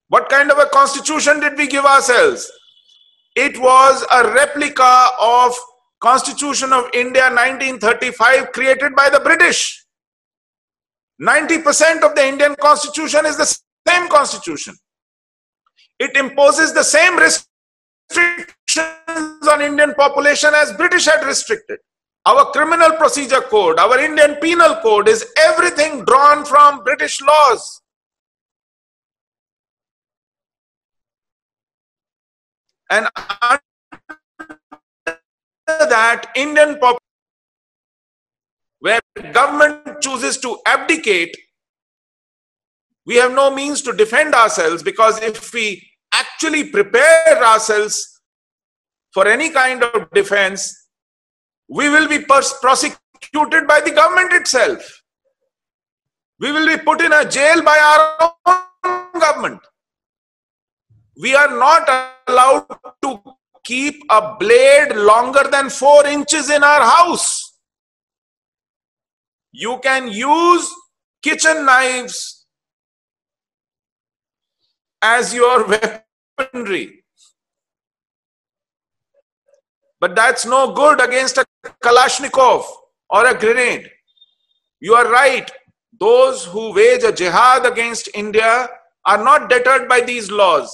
What kind of a constitution did we give ourselves? It was a replica of Constitution of India 1935 created by the British. 90% of the Indian constitution is the same constitution. It imposes the same restrictions on Indian population as British had restricted. Our criminal procedure code, our Indian penal code is everything drawn from British laws. And under that, Indian population, where government chooses to abdicate, we have no means to defend ourselves, because if we actually prepare ourselves for any kind of defense, we will be prosecuted by the government itself. We will be put in a jail by our own government. We are not allowed to keep a blade longer than 4 inches in our house. You can use kitchen knives as your weaponry, but that's no good against a Kalashnikov or a grenade. You are right. Those who wage a jihad against India are not deterred by these laws,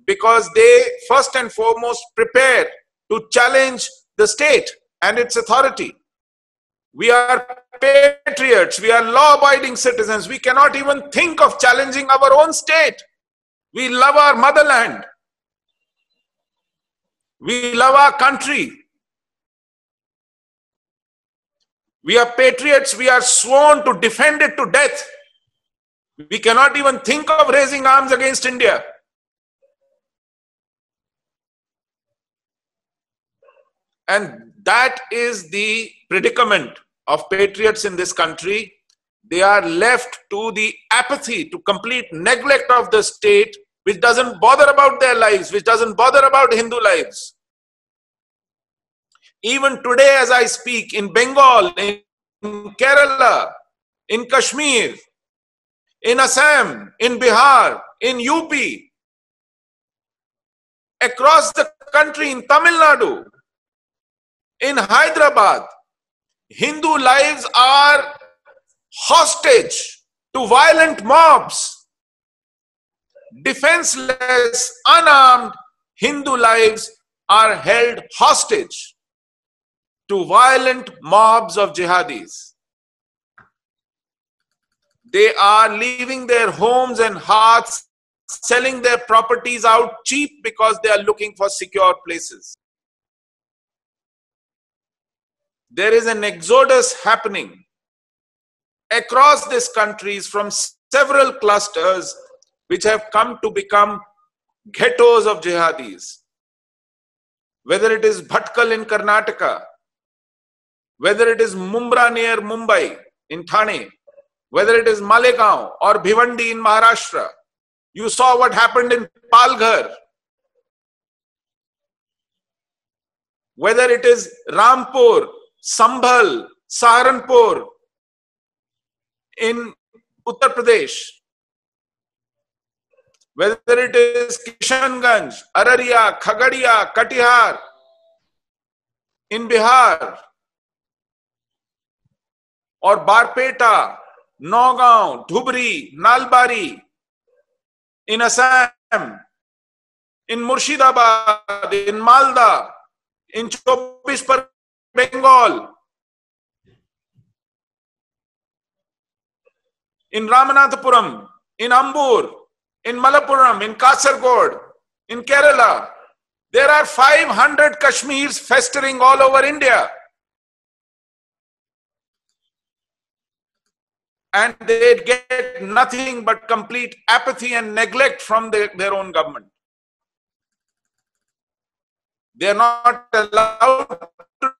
because they first and foremost prepare to challenge the state and its authority. We are patriots. We are law-abiding citizens. We cannot even think of challenging our own state. We love our motherland. We love our country. We are patriots. We are sworn to defend it to death. We cannot even think of raising arms against India. And that is the predicament of patriots in this country, they are left to the apathy, to complete neglect of the state, which doesn't bother about their lives, which doesn't bother about Hindu lives. Even today, as I speak, in Bengal, in Kerala, in Kashmir, in Assam, in Bihar, in UP, across the country, in Tamil Nadu, in Hyderabad, Hindu lives are hostage to violent mobs. Defenseless, unarmed Hindu lives are held hostage to violent mobs of jihadis. They are leaving their homes and hearths, selling their properties out cheap because they are looking for secure places. There is an exodus happening across these countries from several clusters which have come to become ghettos of jihadis. Whether it is Bhatkal in Karnataka, whether it is Mumbra near Mumbai in Thane, whether it is Malegaon or Bhivandi in Maharashtra. You saw what happened in Palghar. Whether it is Rampur, Sambhal, Saharanpur in Uttar Pradesh, whether it is Kishanganj, Araria, Khagadia, Katihar in Bihar, or Barpeta, Nagaon, Dhubri, Nalbari in Assam, in Murshidabad, in Malda, in Chopis, Bengal, in Ramanathapuram, in Ambur, in Malappuram, in Kasargod, in Kerala. There are 500 Kashmirs festering all over India. And they get nothing but complete apathy and neglect from their own government. They are not allowed to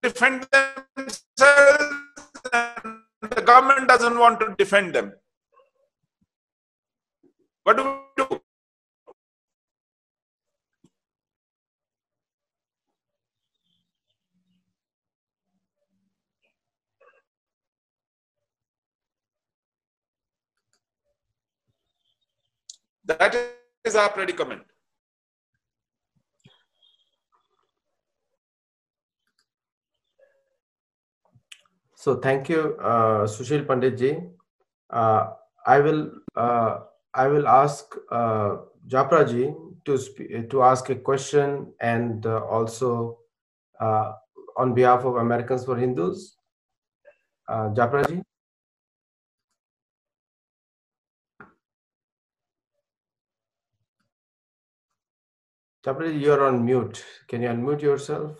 defend themselves, and the government doesn't want to defend them. What do we do? That is our predicament. So thank you, Sushil Pandit ji. I will ask Japra ji to ask a question, and also on behalf of Americans for Hindus. Japra ji. Japra ji, you're on mute. Can you unmute yourself?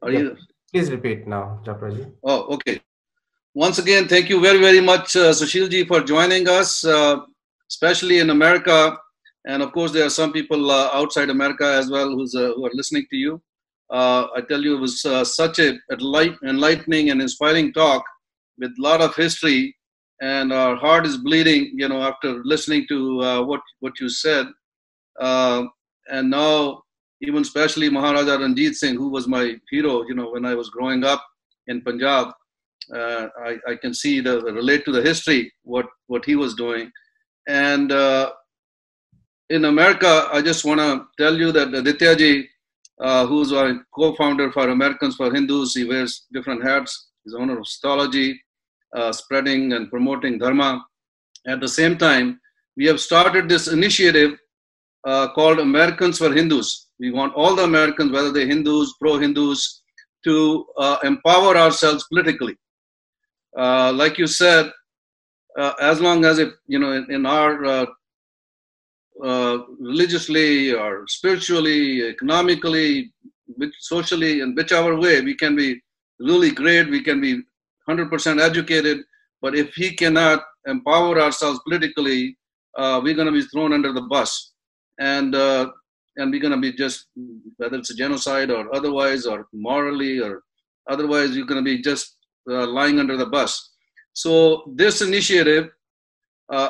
Please repeat now, Japra ji. Oh, okay. Once again, thank you very, very much, Sushil ji, for joining us, especially in America. And of course, there are some people outside America as well who are listening to you. I tell you, it was such a enlightening and inspiring talk with a lot of history. And our heart is bleeding, you know, after listening to what you said. And now, even especially Maharaja Ranjit Singh, who was my hero, you know, when I was growing up in Punjab, I can see relate to the history, what he was doing. And in America, I just want to tell you that Aditya ji, who's our co-founder for Americans for Hindus, he wears different hats. He's owner of Astrology, spreading and promoting Dharma. At the same time, we have started this initiative called Americans for Hindus. We want all the Americans, whether they're Hindus, pro-Hindus, to empower ourselves politically. Like you said, as long as in our religiously or spiritually, economically, socially, in whichever way, we can be really great, we can be 100% educated, but if he cannot empower ourselves politically, we're going to be thrown under the bus. And and we're going to be just, whether it's a genocide or otherwise, or morally or otherwise, you're going to be just lying under the bus. So this initiative,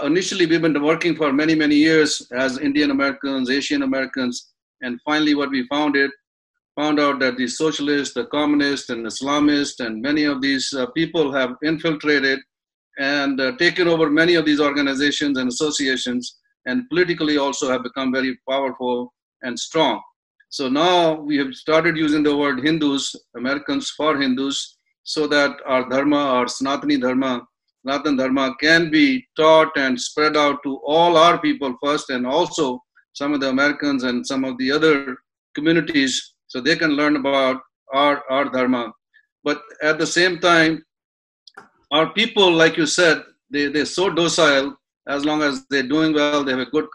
initially we've been working for many, many years as Indian Americans, Asian Americans, and finally what we found out that the socialists, the communists, and Islamists, and many of these people have infiltrated and taken over many of these organizations and associations, and politically also have become very powerful and strong. So now we have started using the word Hindus, Americans for Hindus, so that our dharma, our Sanatana Dharma can be taught and spread out to all our people first, and also some of the Americans and some of the other communities, so they can learn about our dharma. But at the same time, our people, like you said, they're so docile. As long as they're doing well, they have a good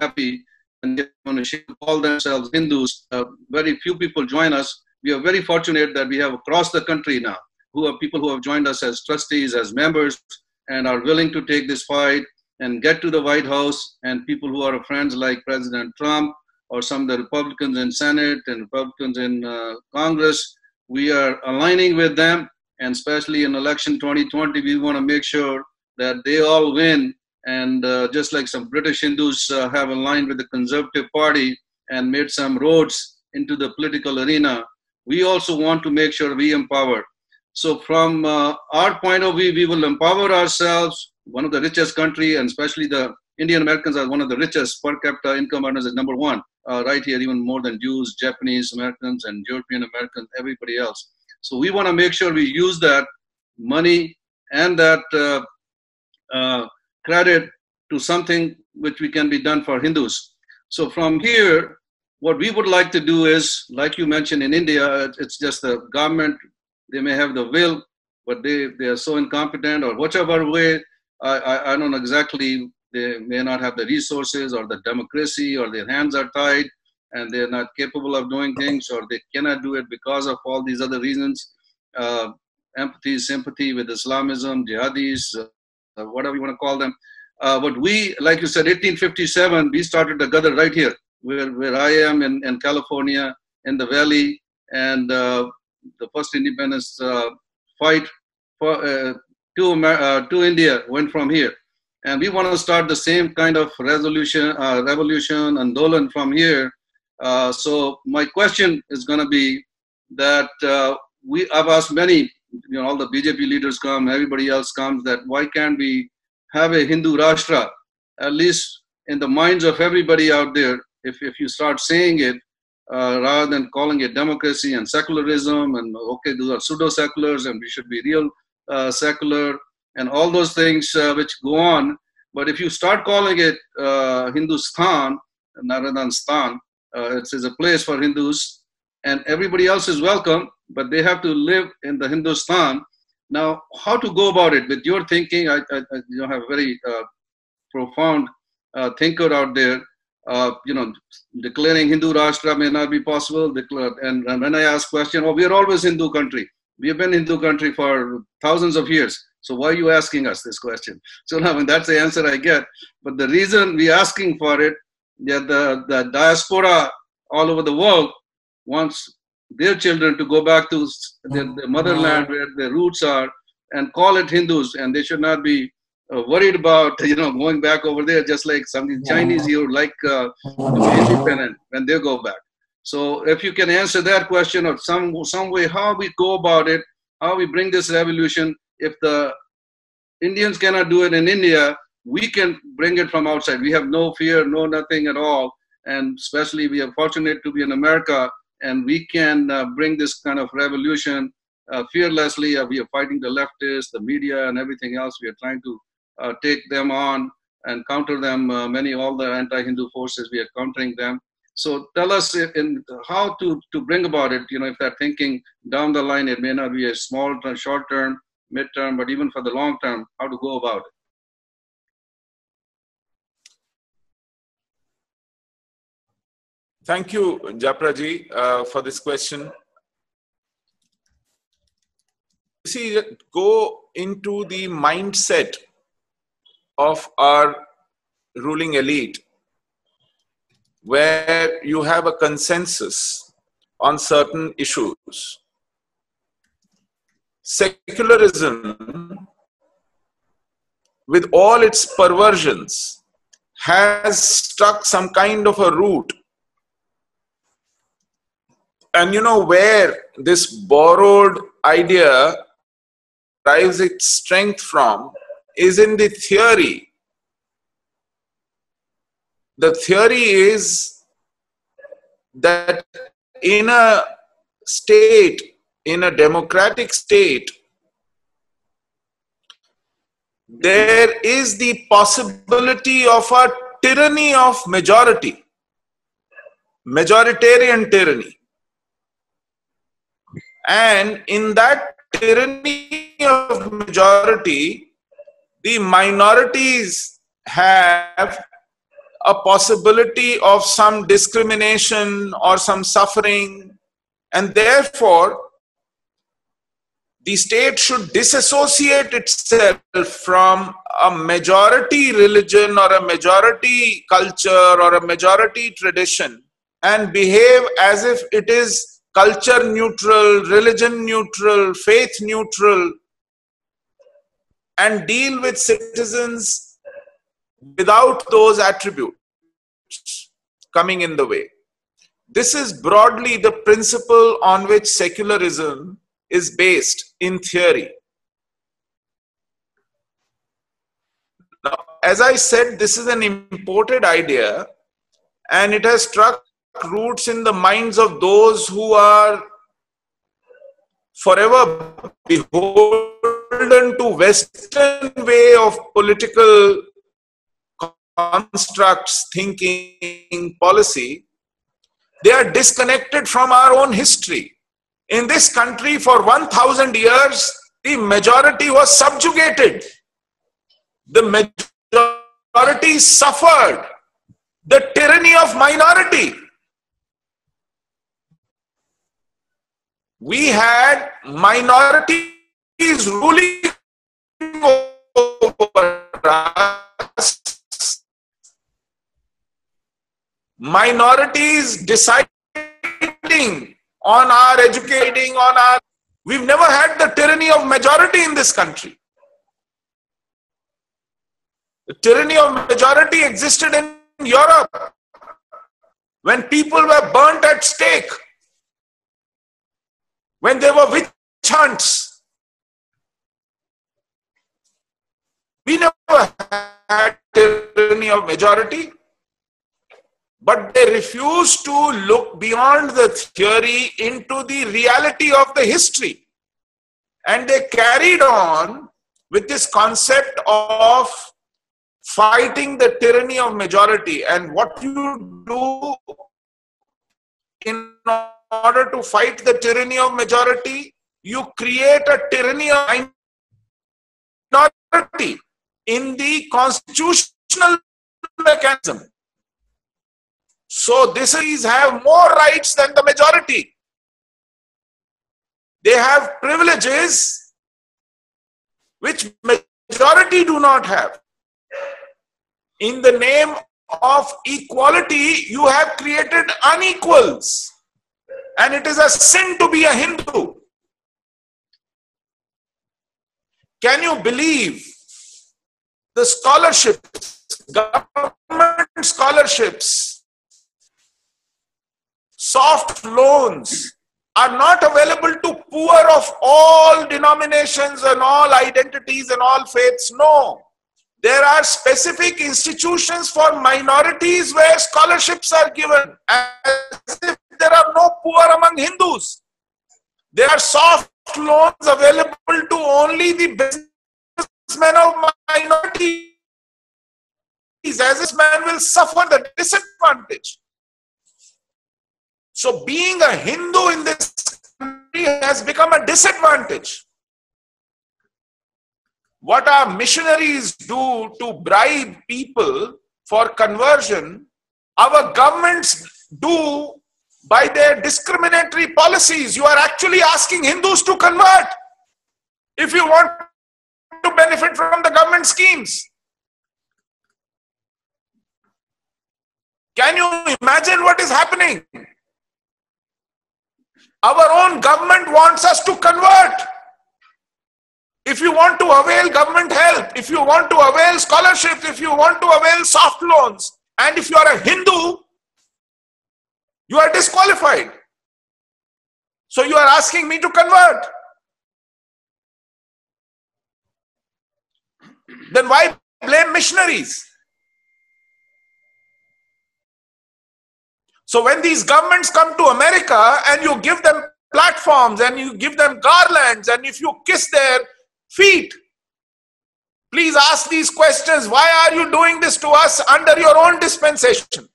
happy, and they want to call themselves Hindus. Very few people join us. We are very fortunate that we have across the country now who are people who have joined us as trustees, as members, and are willing to take this fight and get to the White House, and people who are friends like President Trump or some of the Republicans in Senate and Republicans in Congress. We are aligning with them, and especially in election 2020, we want to make sure that they all win. And just like some British Hindus have aligned with the Conservative Party and made some roads into the political arena, we also want to make sure we empower. So from our point of view, we will empower ourselves. One of the richest country, and especially the Indian Americans are one of the richest per capita income earners is number one, right here, even more than Jews, Japanese Americans, and European Americans, everybody else. So we want to make sure we use that money and that credit to something which we can be done for Hindus. So from here, what we would like to do is, like you mentioned in India, it's just the government, they may have the will, but they are so incompetent, or whichever way, I don't know exactly, they may not have the resources or the democracy, or their hands are tied and they're not capable of doing things, or they cannot do it because of all these other reasons, empathy, sympathy with Islamism, jihadis, whatever you want to call them. But we, like you said, 1857, we started the Gadar right here, where I am in California, in the Valley, and the first independence fight to India went from here. And we want to start the same kind of revolution, Andolan from here. So my question is going to be that I've asked many, all the BJP leaders come, everybody else comes, that why can't we have a Hindu Rashtra, at least in the minds of everybody out there, if you start saying it, rather than calling it democracy and secularism, and okay, those are pseudo-seculars and we should be real secular, and all those things which go on. But if you start calling it Hindustan, rather than Stan, it is a place for Hindus, and everybody else is welcome, but they have to live in the Hindustan. Now, how to go about it with your thinking? I have a very profound thinker out there. Declaring Hindu Rashtra may not be possible. And when I ask question, we are always Hindu country. We have been Hindu country for thousands of years. So why are you asking us this question? So now, that's the answer I get. But the reason we're asking for it, the diaspora all over the world wants their children to go back to their motherland where their roots are and call it Hindus, and they should not be worried about going back over there, just like some Chinese here like to be independent when they go back. So if you can answer that question or some way, how we go about it, how we bring this revolution. If the Indians cannot do it in India, we can bring it from outside. We have no fear, no nothing at all, and especially we are fortunate to be in America, and we can bring this kind of revolution fearlessly. We are fighting the leftists, the media, and everything else. We are trying to take them on and counter them. All the anti-Hindu forces, we are countering them. So tell us in how to bring about it. If they're thinking down the line, it may not be a small, short term, mid-term, but even for the long term, how to go about it. Thank you, Japraji, for this question. See, go into the mindset of our ruling elite, where you have a consensus on certain issues. Secularism, with all its perversions, has struck some kind of a root. And you know where this borrowed idea derives its strength from is in the theory. The theory is that in a state, in a democratic state, there is the possibility of a tyranny of majority, majoritarian tyranny. And in that tyranny of majority, the minorities have a possibility of some discrimination or some suffering, and therefore the state should disassociate itself from a majority religion or a majority culture or a majority tradition and behave as if it is culture neutral, religion neutral, faith neutral, and deal with citizens without those attributes coming in the way. This is broadly the principle on which secularism is based in theory. Now, as I said, this is an imported idea, and it has struck roots in the minds of those who are forever beholden to Western way of political constructs, thinking, policy. They are disconnected from our own history. In this country, for 1,000 years, the majority was subjugated. The majority suffered the tyranny of minority. We had minorities ruling over us, minorities deciding on our educating, on our... We've never had the tyranny of majority in this country. The tyranny of majority existed in Europe when people were burnt at stake, when there were witch hunts. We never had tyranny of majority, but they refused to look beyond the theory into the reality of the history. And they carried on with this concept of fighting the tyranny of majority. And what you do in order to fight the tyranny of majority, you create a tyranny of minority in the constitutional mechanism. So these have more rights than the majority. They have privileges which majority do not have. In the name of equality, you have created unequals. And it is a sin to be a Hindu. Can you believe the scholarships, government scholarships, soft loans are not available to poor of all denominations and all identities and all faiths? No. There are specific institutions for minorities where scholarships are given, as if there are no poor among Hindus. There are soft loans available to only the businessmen of minorities, as this man will suffer the disadvantage. So being a Hindu in this country has become a disadvantage. What our missionaries do to bribe people for conversion, our governments do by their discriminatory policies. You are actually asking Hindus to convert if you want to benefit from the government schemes. Can you imagine what is happening? Our own government wants us to convert. If you want to avail government help, if you want to avail scholarships, if you want to avail soft loans, and if you are a Hindu, you are disqualified. So you are asking me to convert. Then why blame missionaries? So when these governments come to America and you give them platforms and you give them garlands and if you kiss their feet, please ask these questions. Why are you doing this to us under your own dispensation?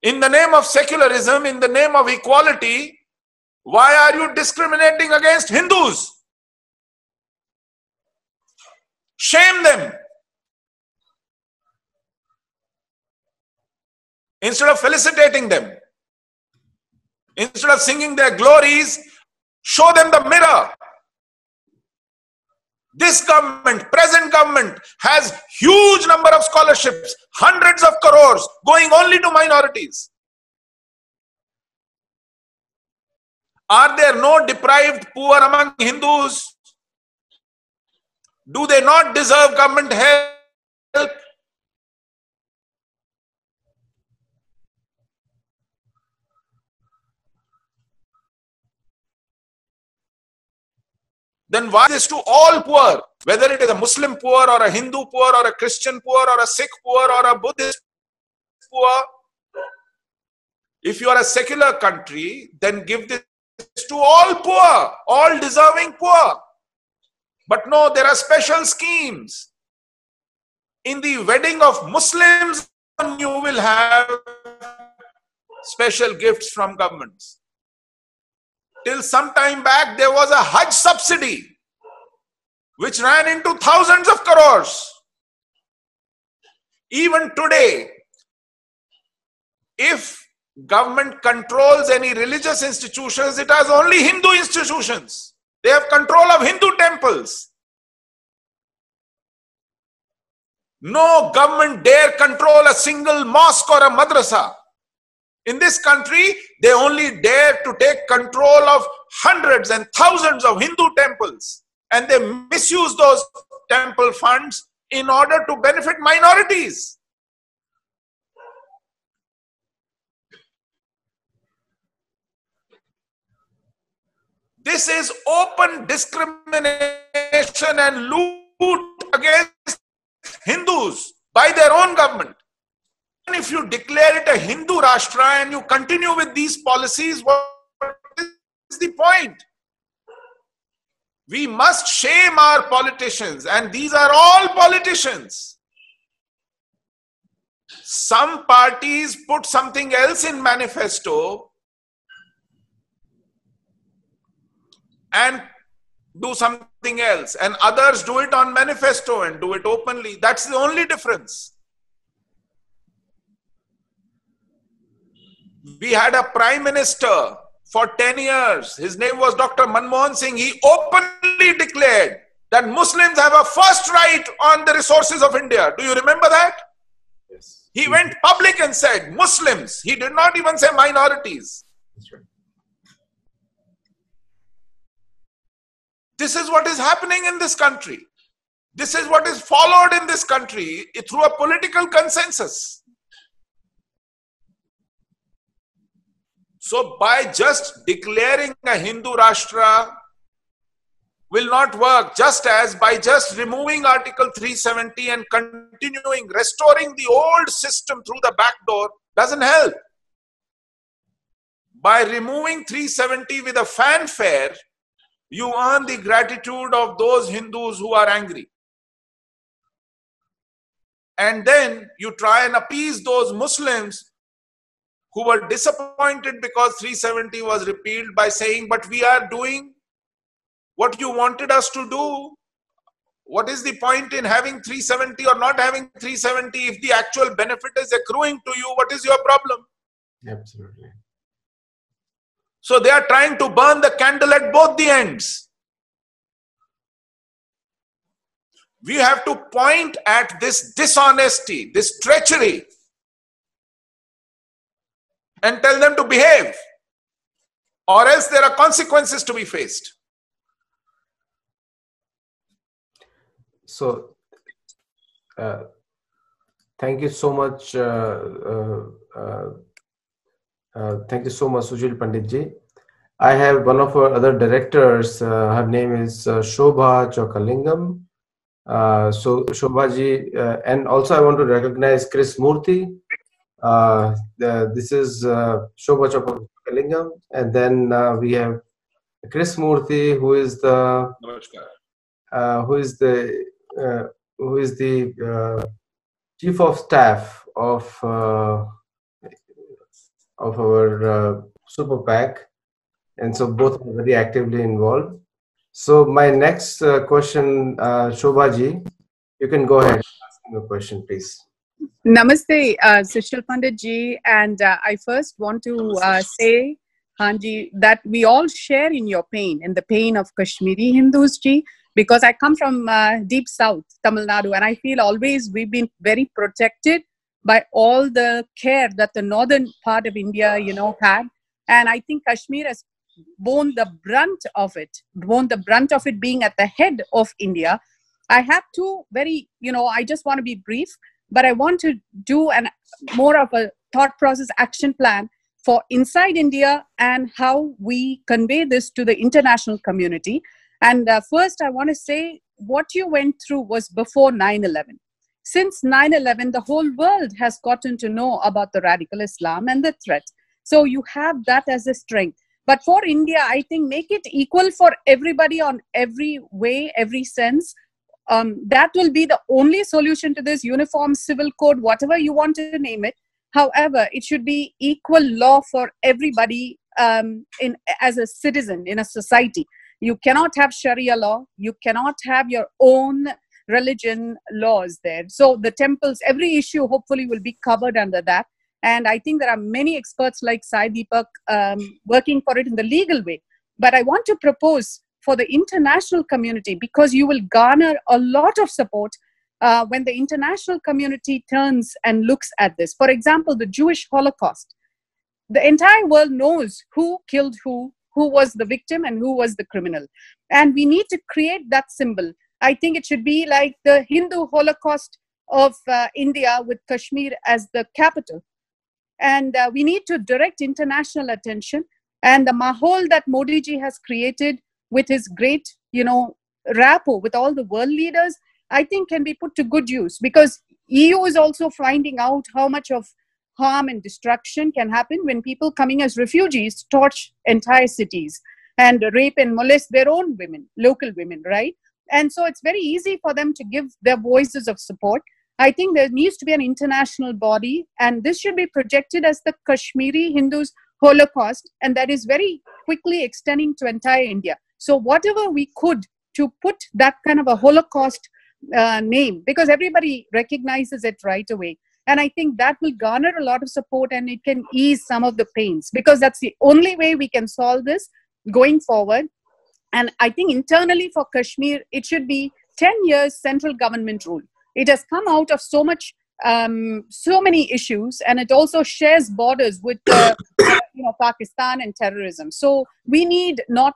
In the name of secularism, in the name of equality, why are you discriminating against Hindus? Shame them. Instead of felicitating them, instead of singing their glories, show them the mirror. This government, present government, has huge number of scholarships, hundreds of crores going only to minorities. Are there no deprived poor among Hindus? Do they not deserve government help? Then why this to all poor, whether it is a Muslim poor or a Hindu poor or a Christian poor or a Sikh poor or a Buddhist poor? If you are a secular country, then give this to all poor, all deserving poor. But no, there are special schemes. In the wedding of Muslims, you will have special gifts from governments. Till some time back, there was a Hajj subsidy, which ran into thousands of crores. Even today, if government controls any religious institutions, it has only Hindu institutions. They have control of Hindu temples. No government dare control a single mosque or a madrasa. In this country, they only dare to take control of hundreds and thousands of Hindu temples, and they misuse those temple funds in order to benefit minorities. This is open discrimination and loot against Hindus by their own government. And if you declare it a Hindu Rashtra and you continue with these policies, what is the point? We must shame our politicians, and these are all politicians. Some parties put something else in manifesto and do something else, and others do it on manifesto and do it openly. That's the only difference. We had a prime minister for 10 years. His name was Dr. Manmohan Singh. He openly declared that Muslims have a first right on the resources of India. Do you remember that? Yes. He went public and said Muslims. He did not even say minorities. That's right. This is what is happening in this country. This is what is followed in this country through a political consensus. So by just declaring a Hindu Rashtra will not work, just as by just removing Article 370 and continuing, restoring the old system through the back door doesn't help. By removing 370 with a fanfare, you earn the gratitude of those Hindus who are angry. And then you try and appease those Muslims who were disappointed because 370 was repealed by saying, but we are doing what you wanted us to do. What is the point in having 370 or not having 370 if the actual benefit is accruing to you? What is your problem? Absolutely. So they are trying to burn the candle at both the ends. We have to point at this dishonesty, this treachery and tell them to behave, or else there are consequences to be faced. So, thank you so much. Thank you so much, Sushil Panditji. I have one of our other directors. Her name is Shobha Chokalingam. So Shobhaji, and also I want to recognize Chris Murthy. This is Shobha Chokalingam, and then we have Chris Murthy, who is the chief of staff of our Super PAC, and so both are very actively involved. So my next question, Shobhaji, you can go ahead and ask your question, please. Namaste, Sushil Pandit ji, and I first want to say, Hanji, that we all share in your pain, in the pain of Kashmiri Hindus ji, because I come from deep south, Tamil Nadu, and I feel always we've been very protected by all the care that the northern part of India, had, and I think Kashmir has borne the brunt of it being at the head of India. I have two very, I just want to be brief, but I want to do more of a thought process action plan for inside India and how we convey this to the international community. And first, I want to say what you went through was before 9/11. Since 9/11, the whole world has gotten to know about the radical Islam and the threat. So you have that as a strength. But for India, I think make it equal for everybody on every way, every sense. That will be the only solution to this uniform civil code, whatever you want to name it. However, it should be equal law for everybody as a citizen in a society. You cannot have Sharia law. You cannot have your own religion laws there. So the temples, every issue hopefully will be covered under that. And I think there are many experts like Sai Deepak working for it in the legal way. But I want to propose for the international community, because you will garner a lot of support when the international community turns and looks at this. For example, the Jewish Holocaust. The entire world knows who killed who was the victim and who was the criminal. And we need to create that symbol. I think it should be like the Hindu Holocaust of India with Kashmir as the capital. And we need to direct international attention. And the mahol that Modi ji has created with his great, rapport with all the world leaders, I think can be put to good use, because EU is also finding out how much of harm and destruction can happen when people coming as refugees torch entire cities and rape and molest their own women, local women, right? And so it's very easy for them to give their voices of support. I think there needs to be an international body, and this should be projected as the Kashmiri Hindus Holocaust, and that is very quickly extending to entire India. So whatever we could to put that kind of a Holocaust name, because everybody recognizes it right away. And I think that will garner a lot of support, and it can ease some of the pains, because that's the only way we can solve this going forward. And I think internally for Kashmir, it should be 10 years central government rule. It has come out of so many issues, and it also shares borders with Pakistan and terrorism. So we need not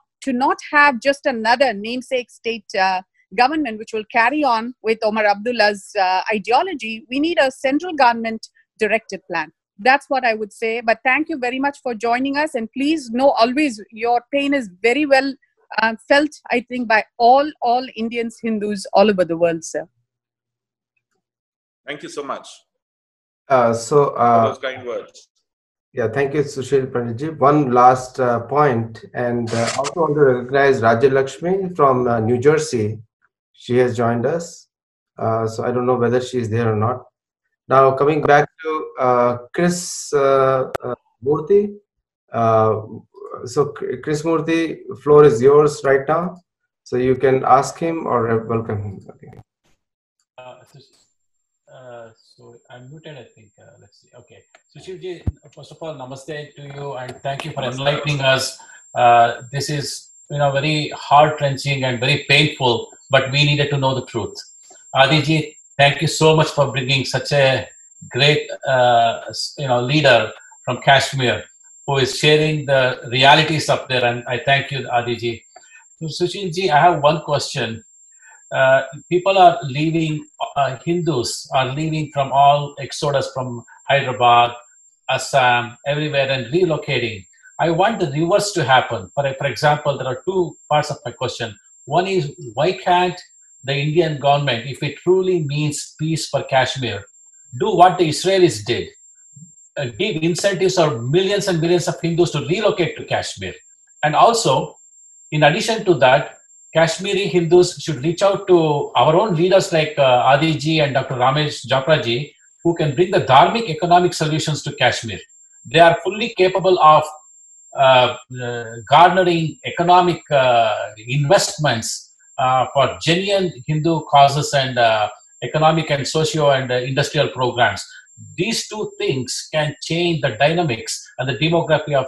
have just another namesake state government which will carry on with Omar Abdullah's ideology. We need a central government directed plan. That's what I would say. But thank you very much for joining us, and please know always your pain is very well felt, I think, by all Indians, Hindus all over the world, sir. Thank you so much. For those kind words. Yeah, thank you, Sushil Panditji. One last point, and also want to recognize Rajya Lakshmi from New Jersey. She has joined us. So I don't know whether she is there or not. Now coming back to Chris Murthy. So Chris Murthy, floor is yours right now. So you can ask him or welcome him. Okay. So I'm muted, I think. Let's see. Okay. Sushilji, first of all, namaste to you, and thank you for enlightening us. This is, very heart-wrenching and very painful, but we needed to know the truth. Adiji, thank you so much for bringing such a great, leader from Kashmir, who is sharing the realities up there. And I thank you, Adiji. So, Sushilji, I have one question. People are leaving, Hindus are leaving from all exodus from Hyderabad, Assam, everywhere and relocating. I want the reverse to happen. For example, there are two parts of my question. One is, why can't the Indian government, if it truly means peace for Kashmir, do what the Israelis did? Give incentives for millions and millions of Hindus to relocate to Kashmir. And also, in addition to that, Kashmiri Hindus should reach out to our own leaders like Adiji and Dr. Ramesh Japraji, who can bring the dharmic economic solutions to Kashmir. They are fully capable of garnering economic investments for genuine Hindu causes and economic and socio and industrial programs. These two things can change the dynamics and the demography of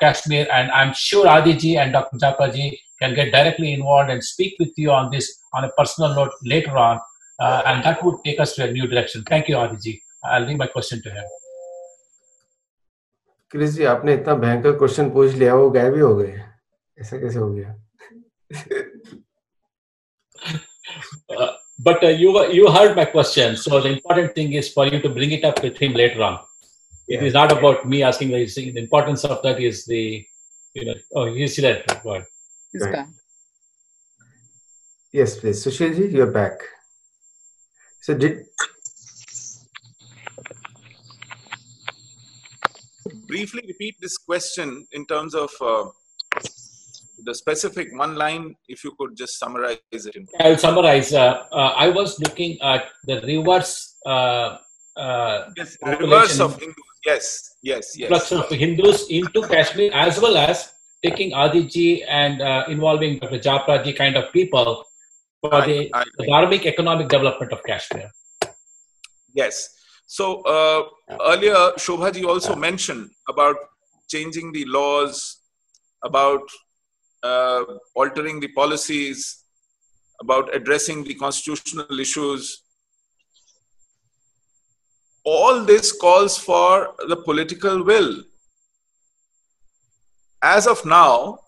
Kashmir, and I'm sure Adiji and Dr. Japraji can get directly involved and speak with you on this on a personal note later on, and that would take us to a new direction. Thank you, Adiji. I'll leave my question to him. Chris ji, आपने इतना भयंकर question पूछ लिया, वो गायब ही हो गए, ऐसा कैसे हो गया? But you heard my question, so the important thing is for you to bring it up with him later on. It is not about me asking. The importance of that is the, oh, you see that word. Right. Yes, please, Sushil ji, you're back. So briefly repeat this question in terms of the specific one line, if you could just summarize it. I'll summarize. I was looking at the reverse. Yes, reverse of Hindus. Yes. Influx of Hindus into Kashmir, as well as taking Adiji and involving Dr. Japraji kind of people for the dharmic economic development of Kashmir. Yes. So earlier, Shobhaji also mentioned about changing the laws, about altering the policies, about addressing the constitutional issues. All this calls for the political will. As of now,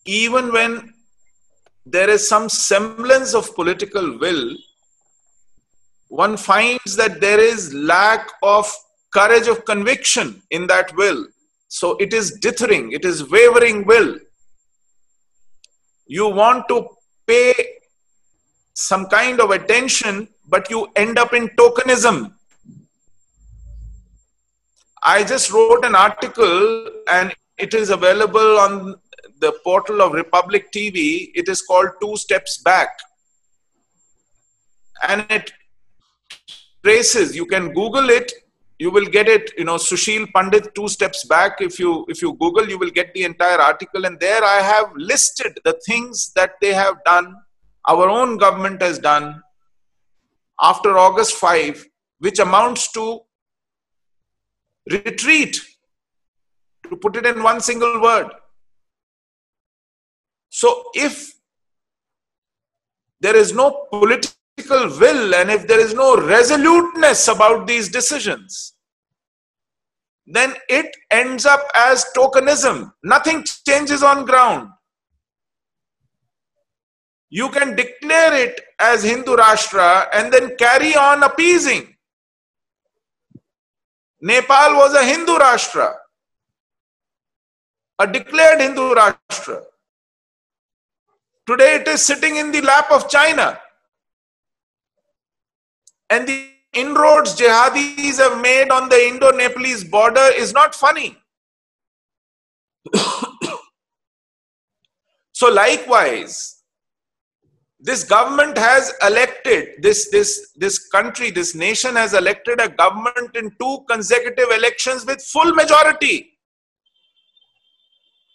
even when there is some semblance of political will, one finds that there is lack of courage of conviction in that will. So it is dithering, it is wavering will. You want to pay some kind of attention, but you end up in tokenism. I just wrote an article and it is available on the portal of Republic TV. It is called 2 Steps Back. And it traces, you can Google it, you will get it, Sushil Pandit 2 Steps Back. If you Google, you will get the entire article, and there I have listed the things that they have done, our own government has done after August 5, which amounts to retreat, to put it in one single word. So if there is no political will and if there is no resoluteness about these decisions, then it ends up as tokenism. Nothing changes on ground. You can declare it as Hindu Rashtra and then carry on appeasing. Nepal was a Hindu Rashtra, a declared Hindu Rashtra. Today it is sitting in the lap of China. And the inroads jihadis have made on the Indo-Nepalese border is not funny. So likewise, this government has elected, this country, this nation has elected a government in 2 consecutive elections with full majority.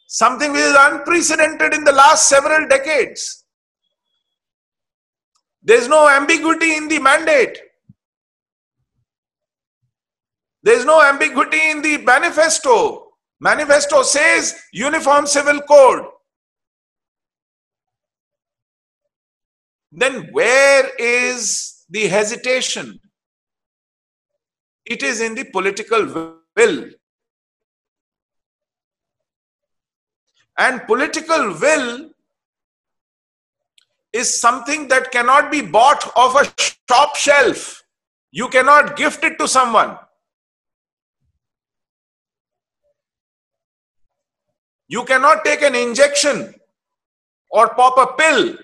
Something which is unprecedented in the last several decades. There is no ambiguity in the mandate. There is no ambiguity in the manifesto. Manifesto says Uniform Civil Code. Then where is the hesitation? It is in the political will. And political will is something that cannot be bought off a shop shelf. You cannot gift it to someone. You cannot take an injection or pop a pill.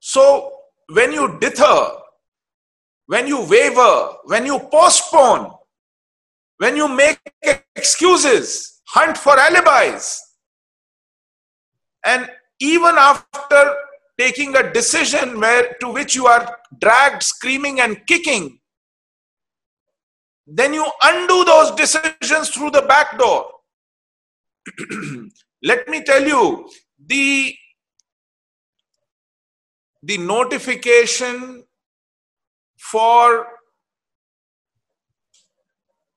So when you dither, when you waver, when you postpone, when you make excuses, hunt for alibis, and even after taking a decision to which you are dragged screaming and kicking, then you undo those decisions through the back door. Let me tell you, the notification for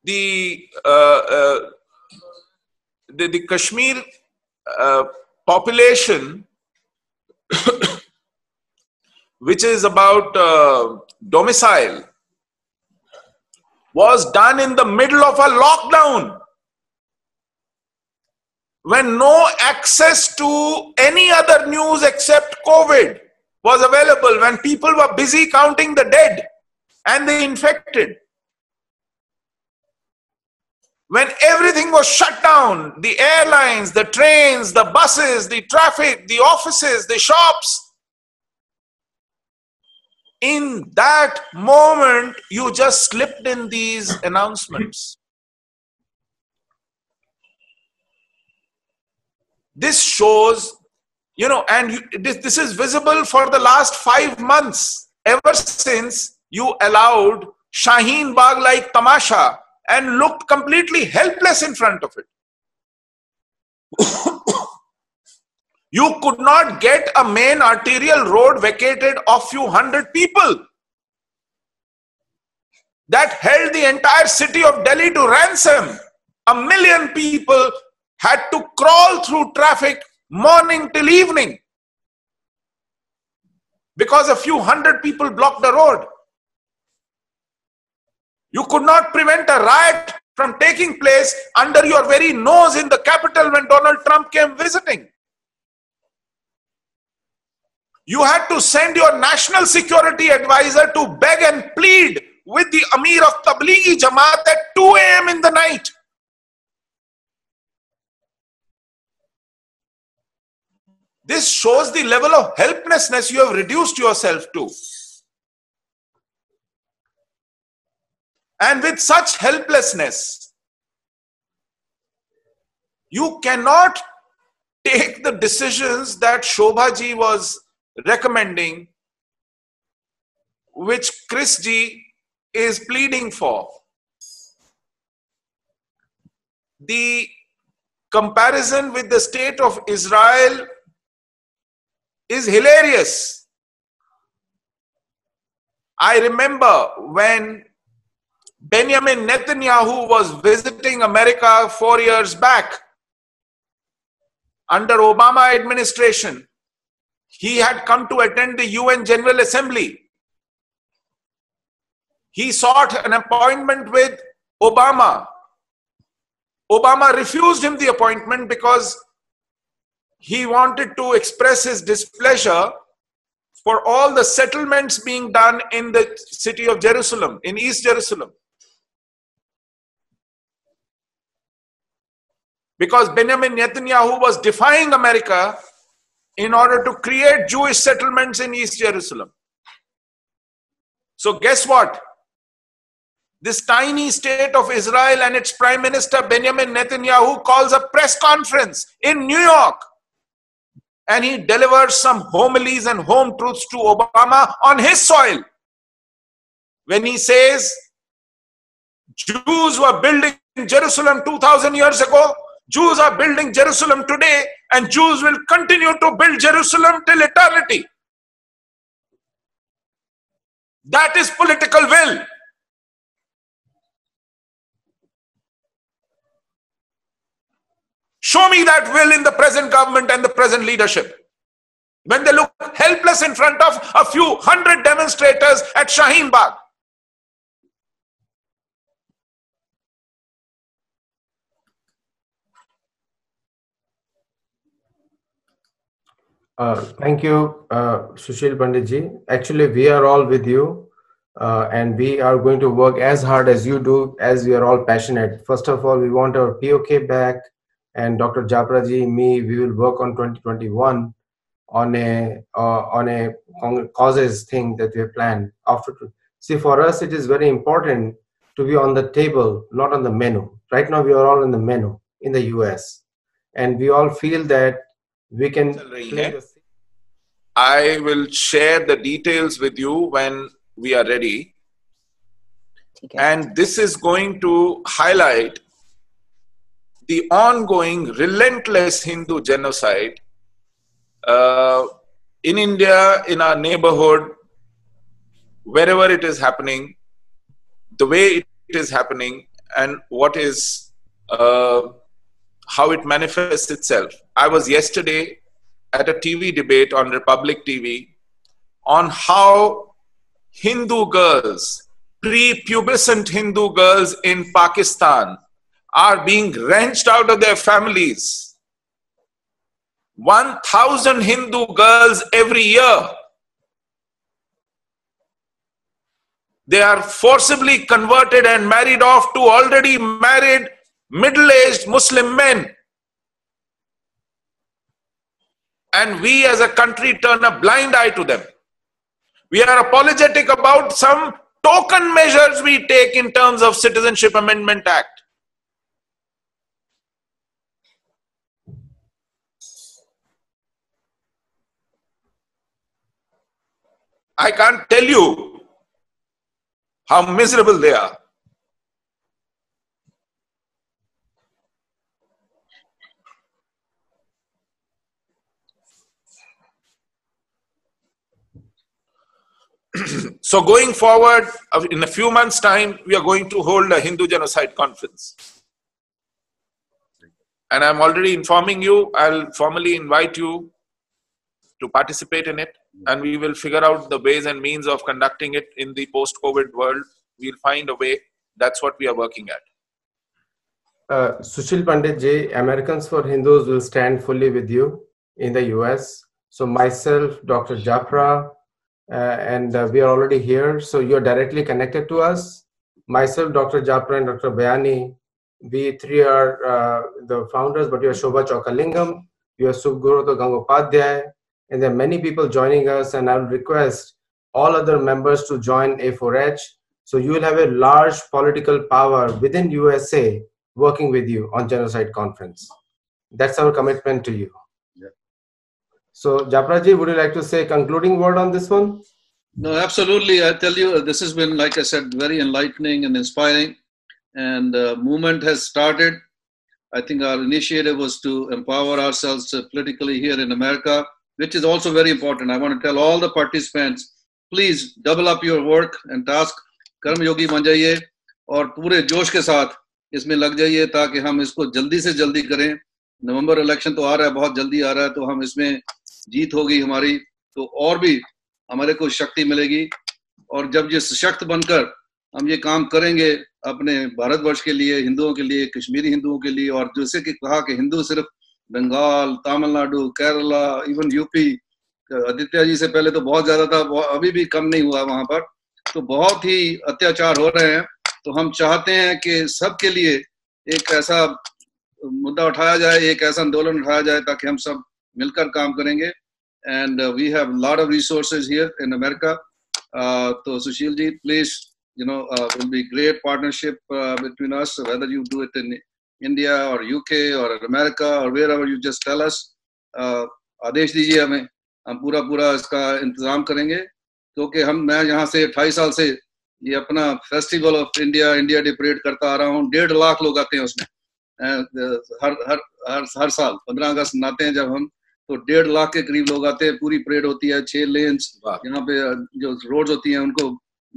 the Kashmir population, which is about domicile, was done in the middle of a lockdown, when no access to any other news except COVID was available, when people were busy counting the dead and the infected, when everything was shut down, the airlines, the trains, the buses, the traffic, the offices, the shops. In that moment, you just slipped in these announcements. This shows, you know, and this is visible for the last 5 months, ever since you allowed Shaheen Bagh like tamasha and looked completely helpless in front of it. You could not get a main arterial road vacated of few hundred people. That held the entire city of Delhi to ransom. 1 million people had to crawl through traffic morning till evening because a few hundred people blocked the road. You could not prevent a riot from taking place under your very nose in the capital when Donald Trump came visiting. You had to send your national security advisor to beg and plead with the Amir of Tablighi Jamaat at 2 a.m. in the night. This shows the level of helplessness you have reduced yourself to. And with such helplessness, you cannot take the decisions that Shobha ji was recommending, which Chris ji is pleading for. The comparison with the state of Israel is hilarious. I remember when Benjamin Netanyahu was visiting America 4 years back under Obama administration. He had come to attend the UN General Assembly. He sought an appointment with Obama. Obama refused him the appointment because he wanted to express his displeasure for all the settlements being done in the city of Jerusalem, in East Jerusalem. Because Benjamin Netanyahu was defying America in order to create Jewish settlements in East Jerusalem. So guess what? This tiny state of Israel and its Prime Minister Benjamin Netanyahu calls a press conference in New York. And he delivers some homilies and home truths to Obama on his soil. When he says, Jews were building Jerusalem 2,000 years ago, Jews are building Jerusalem today, and Jews will continue to build Jerusalem till eternity. That is political will. Show me that will in the present government and the present leadership. when they look helpless in front of a few hundred demonstrators at Shaheen Bagh. Thank you, Sushil Panditji. Actually, we are all with you, and we are going to work as hard as you do, as we are all passionate. First of all, we want our POK back, and Dr. Japraji, me, we will work on 2021 on a causes thing that we have planned. See, for us, it is very important to be on the table, not on the menu. Right now, we are all in the menu in the US, and we all feel that we can play. I will share the details with you when we are ready. And this is going to highlight the ongoing relentless Hindu genocide in India, in our neighborhood, wherever it is happening, the way it is happening, and what is how it manifests itself. I was yesterday at a TV debate on Republic TV on how Hindu girls, prepubescent Hindu girls in Pakistan are being wrenched out of their families. 1,000 Hindu girls every year. They are forcibly converted and married off to already married middle-aged Muslim men. And we as a country turn a blind eye to them. We are apologetic about some token measures we take in terms of Citizenship Amendment Act. I can't tell you how miserable they are. So going forward, in a few months' time, we are going to hold a Hindu Genocide Conference. And I'm already informing you, I'll formally invite you to participate in it. And we will figure out the ways and means of conducting it in the post-COVID world. We'll find a way. That's what we are working at. Sushil Panditji, Americans for Hindus will stand fully with you in the US. So myself, Dr. Japra, and we are already here. So you're directly connected to us. Myself, Dr. Japra and Dr. Bayani, we three are the founders, but you are Shobha Chaukalingam, you are Subhaguru Gangopadhyay, and there are many people joining us, and I will request all other members to join A4H. So you will have a large political power within USA working with you on Genocide Conference. That's our commitment to you. Yeah. So Japraji, would you like to say a concluding word on this one? No, absolutely. I tell you, this has been, like I said, very enlightening and inspiring. And the movement has started. I think our initiative was to empower ourselves politically here in America, which is also very important. I want to tell all the participants, please double up your work and task. कर्म योगी बन जाइए और पूरे जोश के साथ इसमें लग जाइए ताकि हम इसको जल्दी से जल्दी करें. नवंबर इलेक्शन तो आ रहा है, बहुत जल्दी आ रहा है, तो हम इसमें जीत होगी हमारी, तो और भी हमारे को शक्ति मिलेगी. और जब ये सशक्त बनकर हम ये काम करेंगे अपने भारतवर्ष के लिए, हिंदुओं के लिए, कश्मीरी हिंदुओं के लिए, और जैसे कि कहा कि हिंदू सिर्फ बंगाल, तमिलनाडु, केरला, इवन यूपी, आदित्य जी से पहले तो बहुत ज्यादा था, अभी भी कम नहीं हुआ वहां पर, तो बहुत ही अत्याचार हो रहे हैं. तो हम चाहते हैं कि सबके लिए एक ऐसा मुद्दा उठाया जाए, एक ऐसा आंदोलन उठाया जाए ताकि हम सब मिलकर काम करेंगे. And we have lot of resources here in America. तो Sushil ji, please, you know, will be great partnership between us, whether you do it in India or UK or America or wherever, you just tell us. आदेश दीजिए हमें, हम पूरा इसका इंतजाम करेंगे. क्योंकि मैं यहाँ से 28 साल से ये अपना festival of India day parade करता आ रहा हूँ. 1.5 लाख लोग आते हैं उसमें हर साल. 15 अगस्त मनाते हैं जब हम, तो 1.5 लाख के करीब लोग आते हैं. पूरी परेड होती है, 6 लेन्स यहाँ पे जो रोड्स होती हैं उनको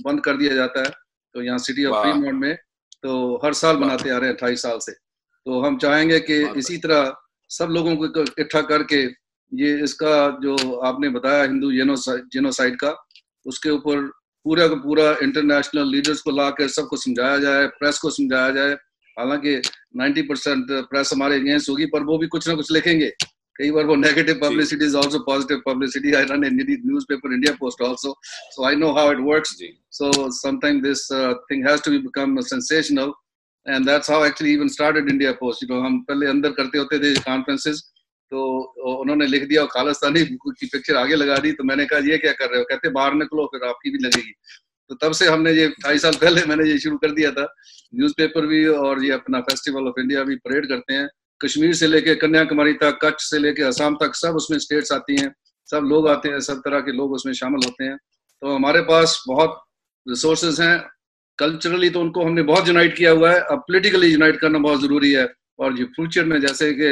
बंद कर दिया जाता है. तो यहाँ सिटी ऑफ फ्रीमॉन्ट में तो हर साल बनाते आ रहे हैं 28 साल से. तो हम चाहेंगे कि इसी तरह सब लोगों को इकट्ठा करके ये इसका जो आपने बताया हिंदू जेनोसाइड का, उसके ऊपर पूरा का पूरा इंटरनेशनल लीडर्स को लाकर सबको समझाया जाए, प्रेस को समझाया जाए। हालांकि 90% प्रेस हमारे अगेंस्ट होगी, पर वो भी कुछ ना कुछ लिखेंगे। कई बार वो negative publicity is also positive publicity. I run a newspaper, India Post also, so I know how it works. So sometimes this thing has to become sensational, and that's how actually even started India Post. You know, हम पहले अंदर करते होते थे conferences, तो उन्होंने लिख दिया खालिस्तानी की पिक्चर आगे लगा दी, तो मैंने कहा ये क्या कर रहे हो? कहते बाहर निकलो फिर आपकी भी लगेगी। तो तब से हमने ये 2.5 साल पहले मैंने ये शुरू कर दिया था, न्यूज़पेपर भी और ये अपना फेस्टिवल ऑफ इंडिया भी परेड करते हैं। कश्मीर से लेके कन्याकुमारी तक, कच्छ से लेके असम तक, सब उसमें स्टेट्स आती हैं, सब लोग आते हैं, सब तरह के लोग उसमें शामिल होते हैं। तो हमारे पास बहुत रिसोर्सेज हैं। कल्चरली तो उनको हमने बहुत यूनाइट किया हुआ है, अब पोलिटिकली यूनाइट करना बहुत जरूरी है। और ये फ्यूचर में, जैसे कि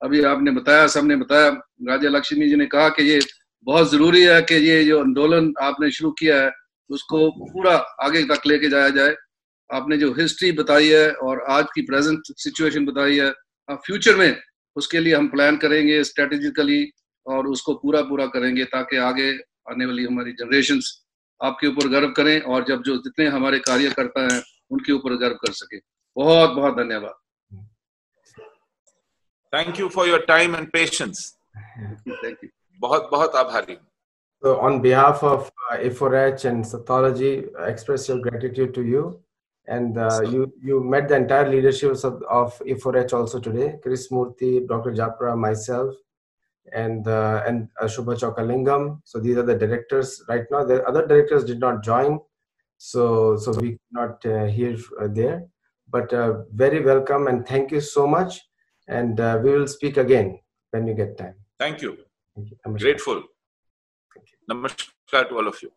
अभी आपने बताया, सबने बताया, राजा लक्ष्मी जी ने कहा कि ये बहुत जरूरी है कि ये जो आंदोलन आपने शुरू किया है उसको पूरा आगे तक लेके जाया जाए। आपने जो हिस्ट्री बताई है और आज की प्रेजेंट सिचुएशन बताई है, फ्यूचर में उसके लिए हम प्लान करेंगे स्ट्रेटेजिकली और उसको पूरा करेंगे, ताकि आगे आने वाली हमारी जनरेशन्स आपके ऊपर गर्व करें और जब जो जितने हमारे कार्यकर्ता हैं उनके ऊपर गर्व कर सके। बहुत बहुत धन्यवाद। Thank you for your time and patience. Thank you. बहुत बहुत आभारी। So on behalf of A4H and Sathology, I express your gratitude to you. And you met the entire leadership of A4H also today. Chris Murthy, Dr. Japra, myself, and Shubha Chokalingam. So these are the directors right now. The other directors did not join, so we could not hear there. But very welcome and thank you so much. And we will speak again when we get time. Thank you. Thank you. Namaskar. Grateful. Thank you. Namaskar to all of you.